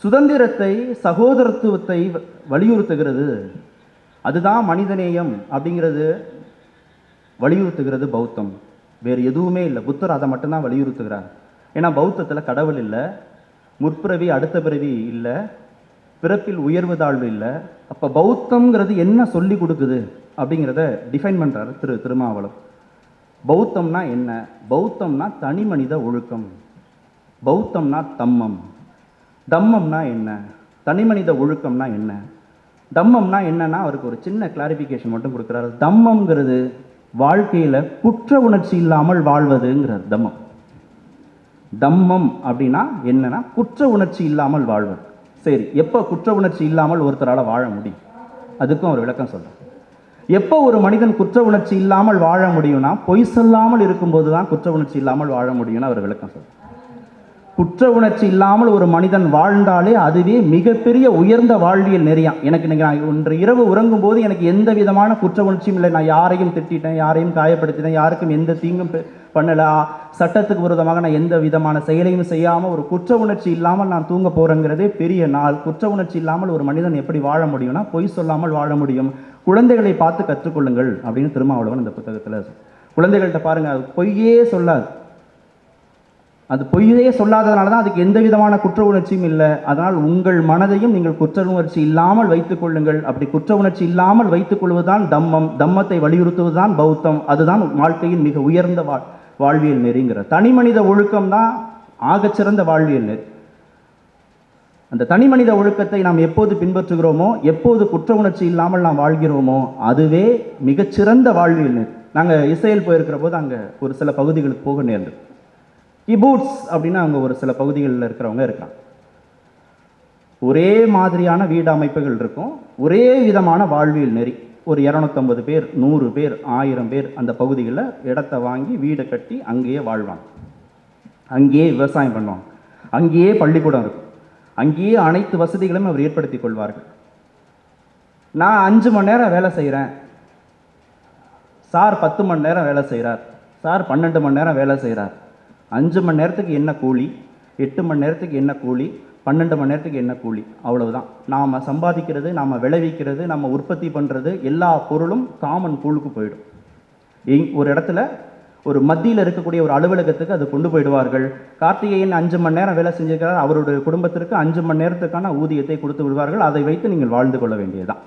சுதந்திரத்தை, சகோதரத்துவத்தை வலியுறுத்துகிறது. அதுதான் மனிதநேயம் அப்படிங்கிறது வலியுறுத்துகிறது பௌத்தம். வேறு எதுவுமே இல்லை. புத்தர் அதை மட்டும்தான் வலியுறுத்துகிறார். ஏன்னா பௌத்தத்தில் கடவுள் இல்லை, முற்பிறவி அடுத்த பிறவி இல்லை, பிறப்பில் உயர்வு தாழ்வு இல்லை. அப்போ பௌத்தம்ங்கிறது என்ன சொல்லி கொடுக்குது அப்படிங்கிறத டிஃபைன் பண்ணுறாரு திருமாவளவன். பௌத்தம்னா என்ன? பௌத்தம்னா தனி மனித ஒழுக்கம். பௌத்தம்னா தம்மம். தம்மம்னா என்ன? தனி மனித ஒழுக்கம்னா என்ன? தம்மம்னா என்னன்னா அவருக்கு ஒரு சின்ன கிளாரிஃபிகேஷன் மட்டும் கொடுக்குறாரு. தம்மம்ங்கிறது வாழ்க்கையில் குற்ற உணர்ச்சி இல்லாமல் வாழ்வதுங்கிறார் தம்மம். தம்மம் அப்படின்னா என்னன்னா குற்ற உணர்ச்சி இல்லாமல் வாழ்வது. சரி, எப்போ குற்ற உணர்ச்சி இல்லாமல் ஒருத்தரால் வாழ முடியும்? அதுக்கும் ஒரு விளக்கம் சொல்கிறேன். எப்போ ஒரு மனிதன் குற்ற உணர்ச்சி இல்லாமல் வாழ முடியும்னா, பொய் சொல்லாமல் இருக்கும்போது தான் குற்ற உணர்ச்சி இல்லாமல் வாழ முடியும்னு அவர் விளக்கம் சொல்கிறார். குற்ற உணர்ச்சி இல்லாமல் ஒரு மனிதன் வாழ்ந்தாலே அதுவே மிகப்பெரிய உயர்ந்த வாழ்வியல் நெறியாம். எனக்கு நான் இன்று இரவு உறங்கும் போது எனக்கு எந்த விதமான குற்ற உணர்ச்சியும் இல்லை. நான் யாரையும் திட்டிட்டேன், யாரையும் காயப்படுத்தினேன், யாருக்கும் எந்த தீங்கும் பண்ணலை, சட்டத்துக்கு விரோதமாக நான் எந்த விதமான செயலையும் செய்யாமல் ஒரு குற்ற உணர்ச்சி இல்லாமல் நான் தூங்க போகிறேங்கிறதே பெரிய நாள். குற்ற உணர்ச்சி இல்லாமல் ஒரு மனிதன் எப்படி வாழ முடியும்னா, பொய் சொல்லாமல் வாழ முடியும். குழந்தைகளை பார்த்து கற்றுக்கொள்ளுங்கள் அப்படின்னு திருமாவளவன் இந்த புத்தகத்தில். குழந்தைகள்கிட்ட பாருங்க, அது பொய்யே சொல்லாது. அது பொய்யே சொல்லாததுனால தான் அதுக்கு எந்த விதமான குற்ற உணர்ச்சியும் இல்லை. அதனால் உங்கள் மனதையும் நீங்கள் குற்ற உணர்ச்சி இல்லாமல் வைத்துக் கொள்ளுங்கள். அப்படி குற்ற உணர்ச்சி இல்லாமல் வைத்துக் கொள்வதுதான் தம்மம். தம்மத்தை வலியுறுத்துவதுதான் பௌத்தம். அதுதான் வாழ்க்கையின் மிக உயர்ந்த வாழ்வியல் நெறிங்கிற தனி மனித ஒழுக்கம் தான் ஆகச்சிறந்த வாழ்வியல் நெறி. அந்த தனி மனித ஒழுக்கத்தை நாம் எப்போது பின்பற்றுகிறோமோ, எப்போது குற்ற உணர்ச்சி இல்லாமல் நாம் வாழ்கிறோமோ, அதுவே மிகச்சிறந்த வாழ்வியல் நெறி. நாங்கள் இஸ்ரேல் போயிருக்கிற போது அங்கே ஒரு சில பகுதிகளுக்கு போக நேர்ந்தது. கிபூட்ஸ் அப்படின்னா அங்கே ஒரு சில பகுதிகளில் இருக்கிறவங்க இருக்காங்க. ஒரே மாதிரியான வீடு அமைப்புகள் இருக்கும், ஒரே விதமான வாழ்வியல் நெறி. ஒரு 250 பேர், 100 பேர், 1000 பேர் அந்த பகுதிகளில் இடத்தை வாங்கி வீடை கட்டி அங்கேயே வாழ்வாங்க. அங்கேயே விவசாயம் பண்ணுவாங்க, அங்கேயே பள்ளிக்கூடம் இருக்கும், அங்கேயே அனைத்து வசதிகளும் அவர் ஏற்படுத்தி கொள்வார்கள். நான் 5 மணி நேரம் வேலை செய்கிறேன், சார் 10 மணி நேரம் வேலை செய்கிறார், சார் 12 மணி நேரம் வேலை செய்கிறார். 5 மணி நேரத்துக்கு என்ன கூலி, 8 மணி நேரத்துக்கு என்ன கூலி, 12 மணி நேரத்துக்கு என்ன கூலி, அவ்வளவுதான். நாம் சம்பாதிக்கிறது, நாம் விளைவிக்கிறது, நம்ம உற்பத்தி பண்ணுறது எல்லா பொருளும் காமன் பூலுக்கு போயிடும். ஒரு இடத்துல ஒரு மத்தியில் இருக்கக்கூடிய ஒரு அலுவலகத்துக்கு அது கொண்டு போயிடுவார்கள். கார்த்திகேயன் 5 மணி நேரம் வேலை செஞ்சிருக்கிறார், அவருடைய குடும்பத்திற்கு 5 மணி நேரத்துக்கான ஊதியத்தை கொடுத்து விடுவார்கள். அதை வைத்து நீங்கள் வாழ்ந்து கொள்ள வேண்டியதுதான்.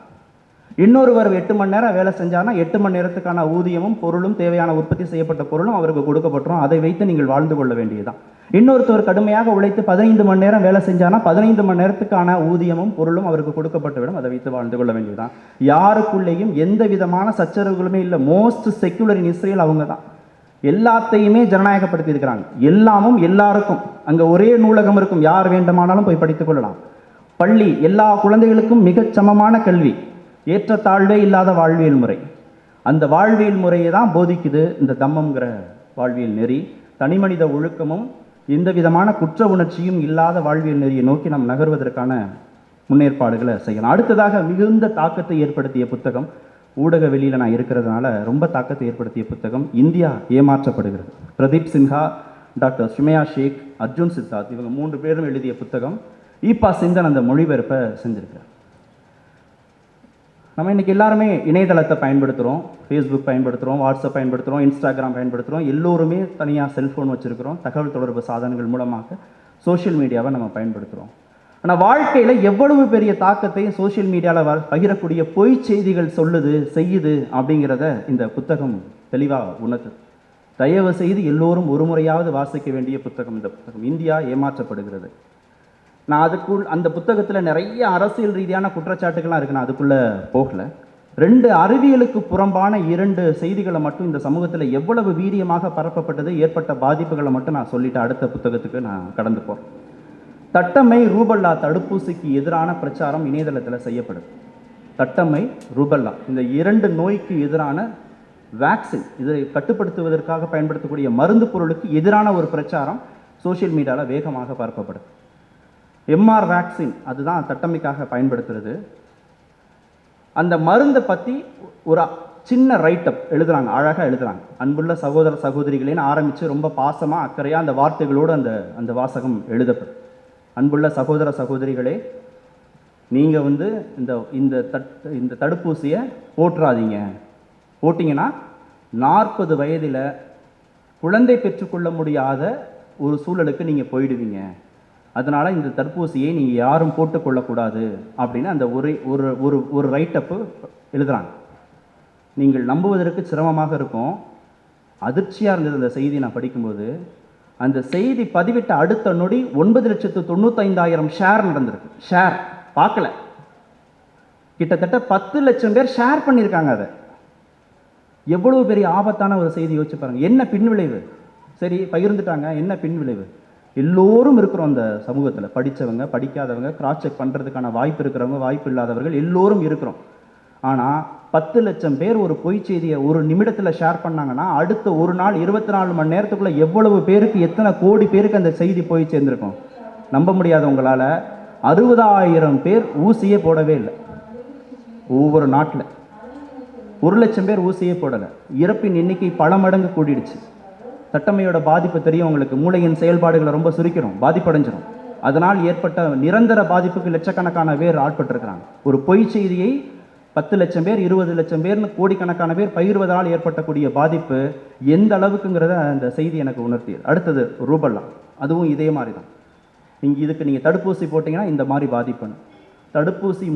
இன்னொருவர் 8 மணி நேரம் வேலை செஞ்சார்னா 8 மணி நேரத்துக்கான ஊதியமும் பொருளும் தேவையான உற்பத்தி செய்யப்பட்ட பொருளும் அவருக்கு கொடுக்கப்பட்டுரும். அதை வைத்து நீங்கள் வாழ்ந்து கொள்ள வேண்டியதுதான். இன்னொருத்தவர் கடுமையாக உழைத்து 15 மணி நேரம் வேலை செஞ்சானா 15 மணி நேரத்துக்கான ஊதியமும் பொருளும் அவருக்கு கொடுக்கப்பட்டுவிடும். அதை வைத்து வாழ்ந்து கொள்ள வேண்டியதுதான். யாருக்குள்ளேயும் எந்த விதமான சச்சரவுகளுமே இல்லை. மோஸ்ட் செக்யுலர் இன் இஸ்ரேல் அவங்க தான். எல்லாத்தையுமே ஜனநாயகப்படுத்தி இருக்கிறாங்க. எல்லாமும் எல்லாருக்கும். அங்கே ஒரே நூலகம் இருக்கும், யார் வேண்டுமானாலும் போய் படித்துக் கொள்ளலாம். பள்ளி எல்லா குழந்தைகளுக்கும் மிகச் சமமான கல்வி, ஏற்றத்தாழ்வே இல்லாத வாழ்வியல் முறை. அந்த வாழ்வியல் முறையை தான் போதிக்குது இந்த தம்மம்ங்கிற வாழ்வியல் நெறி. தனிமனித ஒழுக்கமும் எந்த விதமான குற்ற உணர்ச்சியும் இல்லாத வாழ்வியல் நெறியை நோக்கி நாம் நகர்வதற்கான முன்னேற்பாடுகளை செய்யலாம். அடுத்ததாக மிகுந்த தாக்கத்தை ஏற்படுத்திய புத்தகம், ஊடக வெளியில் நான் இருக்கிறதுனால ரொம்ப தாக்கத்தை ஏற்படுத்திய புத்தகம் இந்தியா ஏமாற்றப்படுகிறது. பிரதீப் சின்ஹா, டாக்டர் சுமையா ஷேக், அர்ஜுன் சித்தார்த் இவங்க 3 பேரும் எழுதிய புத்தகம். ஈப்பா சிந்தன் அந்த மொழிபெயர்ப்பை செஞ்சிருக்கார். நம்ம இன்றைக்கி எல்லாருமே இணையதளத்தை பயன்படுத்துகிறோம், ஃபேஸ்புக் பயன்படுத்துகிறோம், வாட்ஸ்அப் பயன்படுத்துகிறோம், இன்ஸ்டாகிராம் பயன்படுத்துகிறோம். எல்லோருமே தனியாக செல்ஃபோன் வச்சுருக்கிறோம். தகவல் தொடர்பு சாதனங்கள் மூலமாக சோஷியல் மீடியாவை நம்ம பயன்படுத்துகிறோம். ஆனால் வாழ்க்கையில் எவ்வளவு பெரிய தாக்கத்தை சோஷியல் மீடியாவில் பகிரக்கூடிய பொய் செய்திகள் சொல்லுது செய்யுது அப்படிங்கிறத இந்த புத்தகம் தெளிவாக உணர்த்துது. தயவு செய்து எல்லோரும் ஒரு முறையாவது வாசிக்க வேண்டிய புத்தகம் இந்த புத்தகம். இந்தியா ஏமாற்றப்படுகிறது. நான் அந்த புத்தகத்தில் நிறைய அரசியல் ரீதியான குற்றச்சாட்டுகள்லாம் இருக்கு. நான் அதுக்குள்ளே போகல. 2 அறிவியலுக்கு புறம்பான 2 செய்திகளை மட்டும் இந்த சமூகத்தில் எவ்வளவு வீரியமாக பரப்பப்பட்டது, ஏற்பட்ட பாதிப்புகளை மட்டும் நான் சொல்லிட்டு அடுத்த புத்தகத்துக்கு நான் கடந்து போகிறேன். தட்டம்மை ரூபல்லா தடுப்பூசிக்கு எதிரான பிரச்சாரம் இணையதளத்தில் செய்யப்படுது. தட்டம்மை ரூபல்லா இந்த 2 நோய்க்கு எதிரான வேக்சின், இதை கட்டுப்படுத்துவதற்காக பயன்படுத்தக்கூடிய மருந்து பொருளுக்கு எதிரான ஒரு பிரச்சாரம் சோஷியல் மீடியாவில் வேகமாக பரப்பப்படுது. எம்ஆர் வேக்சின் அதுதான் தட்டம்மைக்காக பயன்படுத்துறது. அந்த மருந்தை பற்றி ஒரு சின்ன ரைட்டப் எழுதுகிறாங்க, அழகாக எழுதுகிறாங்க. அன்புள்ள சகோதர சகோதரிகளேன்னு ஆரம்பித்து ரொம்ப பாசமாக அக்கறையாக அந்த வார்த்தைகளோடு அந்த வாசகம் எழுதப்படும். அன்புள்ள சகோதர சகோதரிகளே, நீங்கள் இந்த தடுப்பூசியை போட்டுறாதீங்க. போட்டிங்கன்னா 40 வயதில் குழந்தை பெற்றுக்கொள்ள முடியாத ஒரு சூழலுக்கு நீங்கள் போயிடுவீங்க. அதனால் இந்த தடுப்பூசியை நீங்கள் யாரும் போட்டுக்கொள்ளக்கூடாது அப்படின்னு அந்த ஒரு ரைட்டப்பு எழுதுகிறாங்க. நீங்கள் நம்புவதற்கு சிரமமாக இருக்கும். அதிர்ச்சியாக இருந்தது அந்த செய்தி நான் படிக்கும்போது. அந்த செய்தி பதிவிட்ட அடுத்த நொடி 9,95,000 ஷேர் நடந்திருக்கு. ஷேர் பார்க்கல, கிட்டத்தட்ட 10 லட்சம் பேர் ஷேர் பண்ணியிருக்காங்க. அதை எவ்வளவு பெரிய ஆபத்தான ஒரு செய்தி யோசிச்சு பாருங்க. என்ன பின்விளைவு? சரி பகிர்ந்துட்டாங்க, என்ன பின்விளைவு? எல்லோரும் இருக்கிறோம் அந்த சமூகத்தில். படித்தவங்க, படிக்காதவங்க, கிராஸ் செக் பண்ணுறதுக்கான வாய்ப்பு இருக்கிறவங்க, வாய்ப்பு இல்லாதவர்கள் எல்லோரும் இருக்கிறோம். ஆனால் 10 லட்சம் பேர் ஒரு பொய் செய்தியை ஒரு நிமிடத்தில் ஷேர் பண்ணாங்கன்னா அடுத்த ஒரு நாள் 24 மணி நேரத்துக்குள்ளே எவ்வளவு பேருக்கு, எத்தனை கோடி பேருக்கு அந்த செய்தி போய் சேர்ந்துருக்கும்? நம்ப முடியாத உங்களால் 60,000 பேர் ஊசியே போடவே இல்லை. ஒவ்வொரு நாட்டில் 1 லட்சம் பேர் ஊசியே போடலை. இறப்பின் எண்ணிக்கை பல மடங்கு கூடிடுச்சு. தட்டம்மையோட பாதிப்பு தெரியும் உங்களுக்கு. மூளையின் செயல்பாடுகளை ரொம்ப சுருக்கிறோம், பாதிப்படைஞ்சிடும். அதனால் ஏற்பட்ட நிரந்தர பாதிப்புக்கு லட்சக்கணக்கான பேர் ஆட்பட்டிருக்கிறாங்க. ஒரு பொய் செய்தியை 10 லட்சம் பேர், 20 லட்சம் பேர்னு கோடிக்கணக்கான பேர் பகிர்வதால் ஏற்பட்டக்கூடிய பாதிப்பு எந்த அளவுக்குங்கிறத அந்த செய்தி எனக்கு உணர்த்தியது. அடுத்தது ரூபல்லா, அதுவும் இதே மாதிரி தான். இதுக்கு நீங்கள் தடுப்பூசி போட்டிங்கன்னா இந்த மாதிரி பாதிப்புன்னு.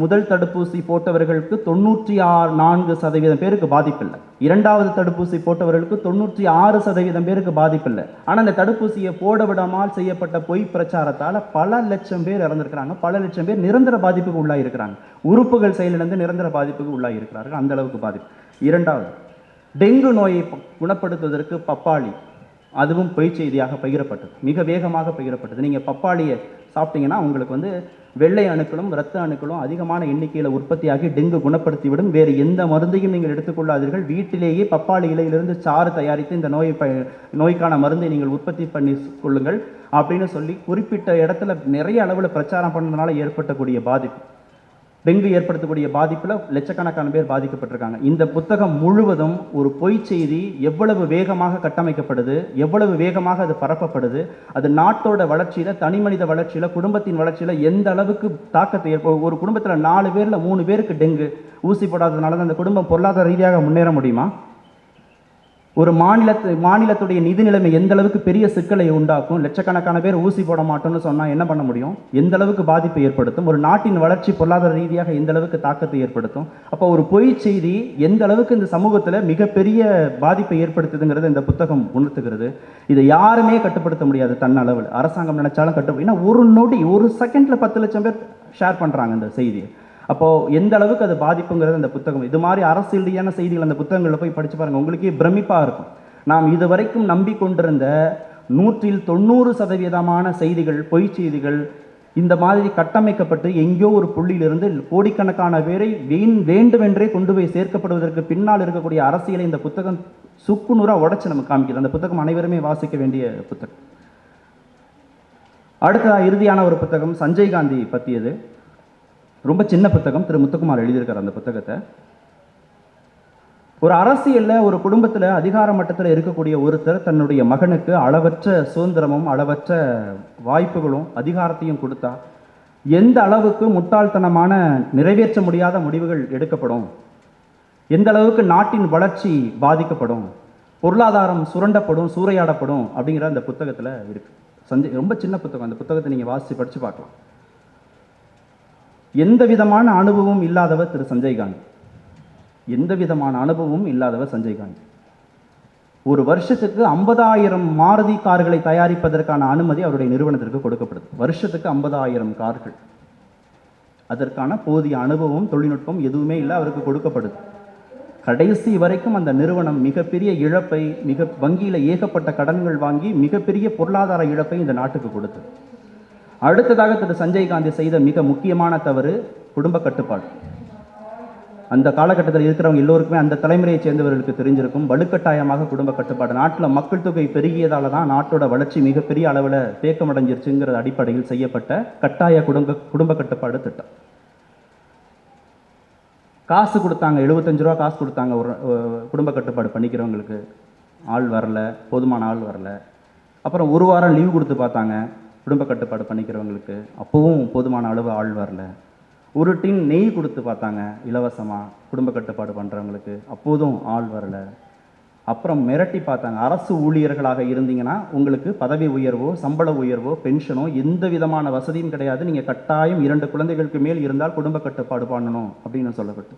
முதல் தடுப்பூசி போட்டவர்களுக்கு 94% பேருக்கு பாதிப்பில்லை. 2வது தடுப்பூசி போட்டவர்களுக்கு 96% பேருக்கு பாதிப்பில்லை. ஆனால் அந்த தடுப்பூசியை போட விடாமல் செய்யப்பட்ட பொய் பிரச்சாரத்தால் பல லட்சம் பேர் இறந்துருக்கிறாங்க. பல லட்சம் பேர் நிரந்தர பாதிப்புக்கு உள்ளாயிருக்கிறாங்க. உறுப்புகள் செயலிழந்து நிரந்தர பாதிப்புக்கு உள்ளாயிருக்கிறார்கள். அந்த அளவுக்கு பாதிப்பு. 2வது டெங்கு நோயை குணப்படுத்துவதற்கு பப்பாளி, அதுவும் பொய் செய்தியாக பகிரப்பட்டது, மிக வேகமாக பகிரப்பட்டது. நீங்கள் பப்பாளியை சாப்பிட்டீங்கன்னா உங்களுக்கு வெள்ளை அணுக்களும் இரத்த அணுக்களும் அதிகமான எண்ணிக்கையில் உற்பத்தியாகி டெங்கு குணப்படுத்திவிடும். வேறு எந்த மருந்தையும் நீங்கள் எடுத்துக்கொள்ளாதீர்கள். வீட்டிலேயே பப்பாளி இலையிலிருந்து சாறு தயாரித்து இந்த நோய்க்கான மருந்தை நீங்கள் உற்பத்தி பண்ணி கொள்ளுங்கள் அப்படின்னு சொல்லி குறிப்பிட்ட இடத்துல நிறைய அளவில் பிரச்சாரம் பண்ணதுனால ஏற்பட்டக்கூடிய பாதிப்பு, டெங்கு ஏற்படுத்தக்கூடிய பாதிப்பில் லட்சக்கணக்கான பேர் பாதிக்கப்பட்டிருக்காங்க. இந்த புத்தகம் முழுவதும் ஒரு பொய் செய்தி எவ்வளவு வேகமாக கட்டமைக்கப்படுது, எவ்வளவு வேகமாக அது பரப்பப்படுது, அது நாட்டோட வளர்ச்சியில், தனி மனித வளர்ச்சியில், குடும்பத்தின் வளர்ச்சியில் எந்த அளவுக்கு தாக்கத்தை ஒரு குடும்பத்தில் 4 பேரில் 3 பேருக்கு டெங்கு, ஊசி போடாததுனால தான் அந்த குடும்பம் பொருளாதார ரீதியாக முன்னேற முடியுமா? ஒரு மாநிலத்துடைய நிதி நிலைமை எந்த அளவுக்கு பெரிய சிக்கலை உண்டாக்கும், லட்சக்கணக்கான பேர் ஊசி போட மாட்டோம்னு சொன்னால் என்ன பண்ண முடியும், எந்த அளவுக்கு பாதிப்பை ஏற்படுத்தும், ஒரு நாட்டின் வளர்ச்சி பொருளாதார ரீதியாக எந்த அளவுக்கு தாக்கத்தை ஏற்படுத்தும். அப்போ ஒரு பொய் செய்தி எந்த அளவுக்கு இந்த சமூகத்தில் மிகப்பெரிய பாதிப்பை ஏற்படுத்துதுங்கிறது இந்த புத்தகம் உணர்த்துகிறது. இதை யாருமே கட்டுப்படுத்த முடியாது தன்னளவில். அரசாங்கம் நினைச்சாலும் ஏன்னா ஒரு நொடி, ஒரு செகண்டில் 10 லட்சம் பேர் ஷேர் பண்ணுறாங்க இந்த செய்தியை. அப்போது எந்த அளவுக்கு அது பாதிப்புங்கிறது அந்த புத்தகம். இது மாதிரி அரசியல் ரீதியான செய்திகள் அந்த புத்தகங்களில் போய் படித்து பாருங்கள், உங்களுக்கே பிரமிப்பாக இருக்கும். நாம் இதுவரைக்கும் நம்பிக்கொண்டிருந்த 100% செய்திகள், பொய் செய்திகள் இந்த மாதிரி கட்டமைக்கப்பட்டு எங்கேயோ ஒரு புள்ளியிலிருந்து கோடிக்கணக்கான பேரை வேண்டுமென்றே கொண்டு போய் சேர்க்கப்படுவதற்கு பின்னால் இருக்கக்கூடிய அரசியலை இந்த புத்தகம் சுக்குநூறாக உடைச்சு நமக்கு காமிக்குது. அந்த புத்தகம் அனைவருமே வாசிக்க வேண்டிய புத்தகம். அடுத்த இறுதியான ஒரு புத்தகம் சஞ்சய் காந்தி பற்றியது. ரொம்ப சின்ன புத்தகம், திரு முத்துக்குமார் எழுதியிருக்கார் அந்த புத்தகத்தை. ஒரு அரசியலில், ஒரு குடும்பத்தில் அதிகார மட்டத்தில் இருக்கக்கூடிய ஒருத்தர் தன்னுடைய மகனுக்கு அளவற்ற சுதந்திரமும் அளவற்ற வாய்ப்புகளும் அதிகாரத்தையும் கொடுத்தா எந்த அளவுக்கு முட்டாள்தனமான நிறைவேற்ற முடியாத முடிவுகள் எடுக்கப்படும், எந்த அளவுக்கு நாட்டின் வளர்ச்சி பாதிக்கப்படும், பொருளாதாரம் சுரண்டப்படும், சூறையாடப்படும் அப்படிங்கிற அந்த புத்தகத்தில் இருக்கு. ரொம்ப சின்ன புத்தகம். அந்த புத்தகத்தை நீங்கள் வாசித்து படித்து பார்க்கலாம். எந்த விதமான அனுபவம் இல்லாதவர் திரு சஞ்சய் காந்தி. எந்த விதமான அனுபவமும் இல்லாதவர் சஞ்சய் காந்தி. ஒரு வருஷத்துக்கு 50,000 மாருதி கார்களை தயாரிப்பதற்கான அனுமதி அவருடைய நிறுவனத்திற்கு கொடுக்கப்படுது. வருஷத்துக்கு 50,000 கார்கள். அதற்கான போதிய அனுபவம், தொழில்நுட்பம் எதுவுமே இல்லை, அவருக்கு கொடுக்கப்படுது. கடைசி வரைக்கும் அந்த நிறுவனம் மிகப்பெரிய இழப்பை, வங்கியில் ஏகப்பட்ட கடன்கள் வாங்கி மிகப்பெரிய பொருளாதார இழப்பை இந்த நாட்டுக்கு கொடுத்தது. அடுத்ததாக திரு சஞ்சய் காந்தி செய்த மிக முக்கியமான தவறு குடும்ப கட்டுப்பாடு. அந்த காலகட்டத்தில் இருக்கிறவங்க எல்லோருக்குமே, அந்த தலைமுறையை சேர்ந்தவர்களுக்கு தெரிஞ்சிருக்கும், வலுக்கட்டாயமாக குடும்ப கட்டுப்பாடு. நாட்டில் மக்கள் தொகை பெருகியதால தான் நாட்டோட வளர்ச்சி மிகப்பெரிய அளவில் தேக்கமடைஞ்சிருச்சுங்கிற அடிப்படையில் செய்யப்பட்ட கட்டாய குடும்ப கட்டுப்பாடு திட்டம். காசு கொடுத்தாங்க, 75 ரூபா காசு கொடுத்தாங்க ஒரு குடும்ப கட்டுப்பாடு பண்ணிக்கிறவங்களுக்கு. ஆள் வரல, போதுமான ஆள் வரல. அப்புறம் ஒரு வாரம் லீவ் கொடுத்து பார்த்தாங்க குடும்ப கட்டுப்பாடு பண்ணிக்கிறவங்களுக்கு, அப்போவும் போதுமான அளவு ஆள் வரல. ஒரு டின் நெய் கொடுத்து பார்த்தாங்க இலவசமாக குடும்ப கட்டுப்பாடு பண்ணுறவங்களுக்கு, அப்போதும் ஆள் வரல. அப்புறம் மிரட்டி பார்த்தாங்க, அரசு ஊழியர்களாக இருந்தீங்கன்னா உங்களுக்கு பதவி உயர்வோ, சம்பள உயர்வோ, பென்ஷனோ எந்த விதமான வசதியும் கிடையாது, நீங்கள் கட்டாயம் 2 குழந்தைகளுக்கு மேல் இருந்தால் குடும்ப கட்டுப்பாடு பண்ணணும் அப்படின்னு சொல்லப்பட்டு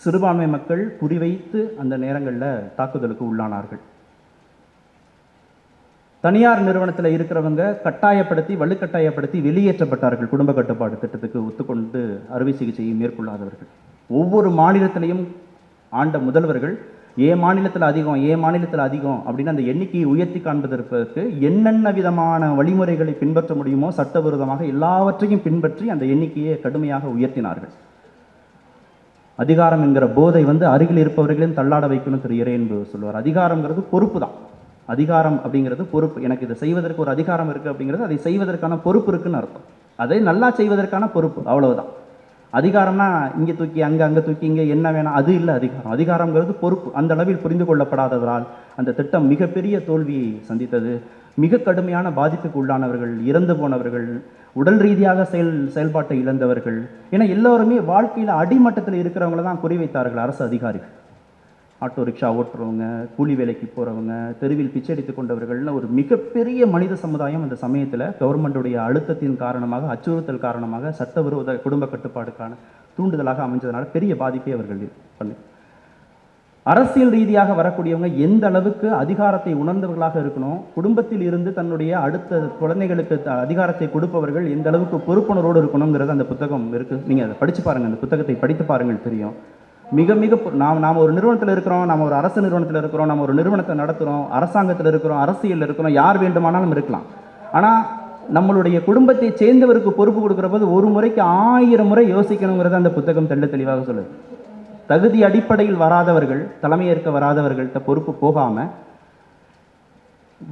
சிறுபான்மை மக்கள் குறிவைத்து அந்த நேரங்களில் தாக்குதலுக்கு உள்ளானார்கள். தனியார் நிறுவனத்தில் இருக்கிறவங்க கட்டாயப்படுத்தி, வலுக்கட்டாயப்படுத்தி வெளியேற்றப்பட்டார்கள் குடும்ப கட்டுப்பாடு திட்டத்துக்கு ஒத்துக்கொண்டு அறுவை சிகிச்சையை மேற்கொள்ளாதவர்கள். ஒவ்வொரு மாநிலத்திலையும் ஆண்ட முதல்வர்கள் மாநிலத்தில் அதிகம் அப்படின்னு அந்த எண்ணிக்கையை உயர்த்தி காண்பதற்கு என்னென்ன விதமான வழிமுறைகளை பின்பற்ற முடியுமோ சட்டவிரோதமாக எல்லாவற்றையும் பின்பற்றி அந்த எண்ணிக்கையை கடுமையாக உயர்த்தினார்கள். அதிகாரம் என்கிற போதை அருகில் இருப்பவர்களையும் தள்ளாட வைக்கணும் திரு இறையன்பு சொல்லுவார். அதிகாரங்கிறது பொறுப்பு தான். அதிகாரம் அப்படிங்கிறது பொறுப்பு. எனக்கு இதை செய்வதற்கு ஒரு அதிகாரம் இருக்குது அப்படிங்கிறது அதை செய்வதற்கான பொறுப்பு இருக்குன்னு அர்த்தம். அதை நல்லா செய்வதற்கான பொறுப்பு, அவ்வளவுதான். அதிகாரம்னா இங்கே தூக்கி அங்கே தூக்கி இங்கே என்ன வேணாம், அது இல்லை அதிகாரம். அதிகாரங்கிறது பொறுப்பு. அந்த அளவில் புரிந்து கொள்ளப்படாததால் அந்த திட்டம் மிகப்பெரிய தோல்வியை சந்தித்தது. மிக கடுமையான பாதிப்புக்கு உள்ளானவர்கள், இறந்து போனவர்கள், உடல் ரீதியாக செயல்பாட்டை இழந்தவர்கள், ஏன்னா எல்லோருமே வாழ்க்கையில் அடிமட்டத்தில் இருக்கிறவங்கள தான் குறிவைத்தார்கள் அரசு அதிகாரிகள். ஆட்டோ ரிக்ஷா ஓட்டுறவங்க, கூலி வேலைக்கு போகிறவங்க, தெருவில் பிச்சை அடித்து கொண்டவர்கள்னு ஒரு மிகப்பெரிய மனித சமுதாயம் அந்த சமயத்தில் கவர்மெண்டுடைய அழுத்தத்தின் காரணமாக, அச்சுறுத்தல் காரணமாக, சட்டவிரோத குடும்ப கட்டுப்பாடுக்கான தூண்டுதலாக அமைஞ்சதுனால பெரிய பாதிப்பை அவர்கள் பண்ணி. அரசியல் ரீதியாக வரக்கூடியவங்க எந்த அளவுக்கு அதிகாரத்தை உணர்ந்தவர்களாக இருக்கணும், குடும்பத்தில் இருந்து தன்னுடைய அடுத்த குழந்தைகளுக்கு அதிகாரத்தை கொடுப்பவர்கள் எந்த அளவுக்கு பொறுப்புணர்வோடு இருக்கணுங்கிறது அந்த புத்தகம் இருக்குது. நீங்கள் அதை படித்து பாருங்கள், அந்த புத்தகத்தை படித்து பாருங்கள், தெரியும். மிக மிக நாம் ஒரு நிறுவனத்தில் இருக்கிறோம், நம்ம ஒரு அரசு நிறுவனத்தில் இருக்கிறோம், நம்ம ஒரு நிறுவனத்தை நடத்துகிறோம், அரசாங்கத்தில் இருக்கிறோம், அரசியலில் இருக்கிறோம், யார் வேண்டுமானாலும் இருக்கலாம். ஆனால் நம்மளுடைய குடும்பத்தை சேர்ந்தவருக்கு பொறுப்பு கொடுக்குற போது ஒரு முறைக்கு 1000 முறை யோசிக்கணுங்கிறத அந்த புத்தகம் தெளிவாக சொல்லுது. தகுதி அடிப்படையில் வராதவர்கள், தலைமையேற்க வராதவர்கள்ட்ட பொறுப்பு போகாமல்,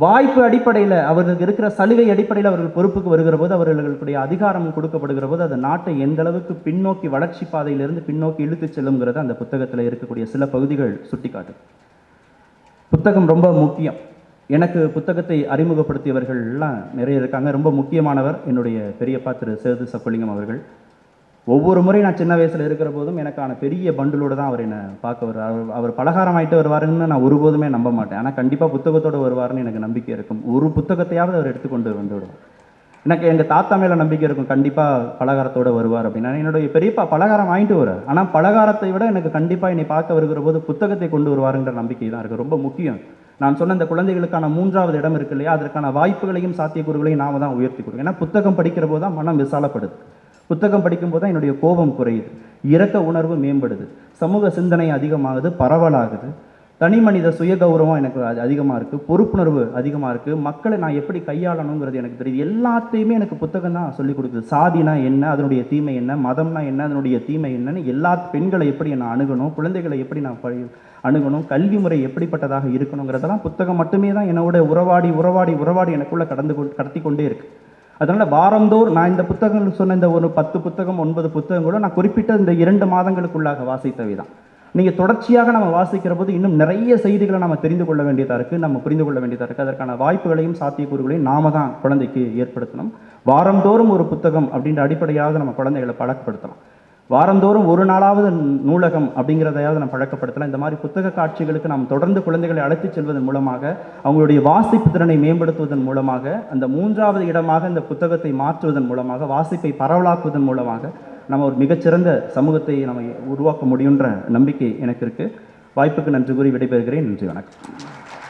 வாய்ப்பு அடிப்படையில் அவர்களுக்கு இருக்கிற சலுகை அடிப்படையில் அவர்கள் பொறுப்புக்கு வருகிற போது, அவர்களுடைய அதிகாரம் கொடுக்கப்படுகிற போது அது நாட்டை எந்த அளவுக்கு பின்னோக்கி, வளர்ச்சி பாதையிலிருந்து பின்னோக்கி இழுத்து செல்லுங்கிறத அந்த புத்தகத்தில் இருக்கக்கூடிய சில பகுதிகள் சுட்டிக்காட்டு. புத்தகம் ரொம்ப முக்கியம். எனக்கு புத்தகத்தை அறிமுகப்படுத்தியவர்கள்லாம் நிறைய இருக்காங்க. ரொம்ப முக்கியமானவர் என்னுடைய பெரியப்பா திரு சேது சொக்கலிங்கம் அவர்கள். ஒவ்வொரு முறை நான் சின்ன வயசில் இருக்கிற போதும் எனக்கான பெரிய பண்டிலோடு தான் அவர் என்னை பார்க்க வருவார். அவர் பலகாரம் ஆகிட்டு வருவாருன்னு நான் ஒருபோதுமே நம்ப மாட்டேன். ஆனால் கண்டிப்பாக புத்தகத்தோடு வருவாருன்னு எனக்கு நம்பிக்கை இருக்கும். ஒரு புத்தகத்தையாவது அவர் எடுத்துக்கொண்டு வந்து விடுவார். எனக்கு எங்கள் தாத்தா மேலே நம்பிக்கை இருக்கும், கண்டிப்பாக பலகாரத்தோடு வருவார் அப்படின்னா. என்னுடைய பெரியப்பா பலகாரம் வாங்கிட்டு வரார், ஆனால் பலகாரத்தை விட எனக்கு கண்டிப்பாக என்னை பார்க்க வருகிற போது புத்தகத்தை கொண்டு வருவாருங்கிற நம்பிக்கை தான் இருக்குது. ரொம்ப முக்கியம். நான் சொன்ன இந்த குழந்தைகளுக்கான 3வது இடம் இருக்கு இல்லையா, அதற்கான வாய்ப்புகளையும் சாத்தியக்கூறுகளையும் நாம தான் உயர்த்தி கொடுக்கணும். ஏன்னா புத்தகம் படிக்கிற போது தான் மனம் விசாலப்படுது. புத்தகம் படிக்கும்போது தான் என்னுடைய கோபம் குறையுது, இரக்க உணர்வு மேம்படுது, சமூக சிந்தனை அதிகமாகுது, பரவலாகுது, தனி மனித சுய கௌரவம் எனக்கு அதிகமாக இருக்குது, பொறுப்புணர்வு அதிகமாக இருக்குது, மக்களை நான் எப்படி கையாளணுங்கிறது எனக்கு தெரியுது. எல்லாத்தையுமே எனக்கு புத்தகம் தான் சொல்லிக் கொடுக்குது. சாதினா என்ன, அதனுடைய தீமை என்ன, மதம்னா என்ன, அதனுடைய தீமை என்னன்னு, எல்லா பெண்களை எப்படி நான் அணுகணும், குழந்தைகளை எப்படி நான் அணுகணும், கல்வி முறை எப்படிப்பட்டதாக இருக்கணுங்கிறதெல்லாம் புத்தகம் மட்டுமே தான் என்னோட உறவாடி உறவாடி உறவாடி எனக்குள்ளே கடத்தி கொண்டே இருக்கு. அதனால் வாரந்தோறும் நான் இந்த புத்தகங்கள் சொன்ன இந்த ஒரு 10 புத்தகம் 9 புத்தகங்களோ நான் குறிப்பிட்ட இந்த 2 மாதங்களுக்குள்ளாக வாசித்தவை தான். நீங்கள் தொடர்ச்சியாக நம்ம வாசிக்கிற போது இன்னும் நிறைய செய்திகளை நம்ம தெரிந்து கொள்ள வேண்டியதாக இருக்குது, நம்ம புரிந்து கொள்ள வேண்டியதாக இருக்குது. அதற்கான வாய்ப்புகளையும் சாத்தியக்கூறுகளையும் நாம தான் குழந்தைக்கு ஏற்படுத்தணும். வாரந்தோறும் ஒரு புத்தகம் அப்படின்ற அடிப்படையாக நம்ம குழந்தைகளை பழக்கப்படுத்தலாம். வாரந்தோறும் ஒரு நாளாவது நூலகம் அப்படிங்கிறதையாவது நம்ம பழக்கப்படுத்தலாம். இந்த மாதிரி புத்தக காட்சிகளுக்கு நாம் தொடர்ந்து குழந்தைகளை அழைத்து செல்வதன் மூலமாக, அவங்களுடைய வாசிப்பு திறனை மேம்படுத்துவதன் மூலமாக, அந்த 3வது இடமாக இந்த புத்தகத்தை மாற்றுவதன் மூலமாக, வாசிப்பை பரவலாக்குவதன் மூலமாக நம்ம ஒரு மிகச்சிறந்த சமூகத்தை நம்ம உருவாக்க முடியுன்ற நம்பிக்கை எனக்கு இருக்குது. வாய்ப்புக்கு நன்றி கூறி விடைபெறுகிறேன். நன்றி, வணக்கம்.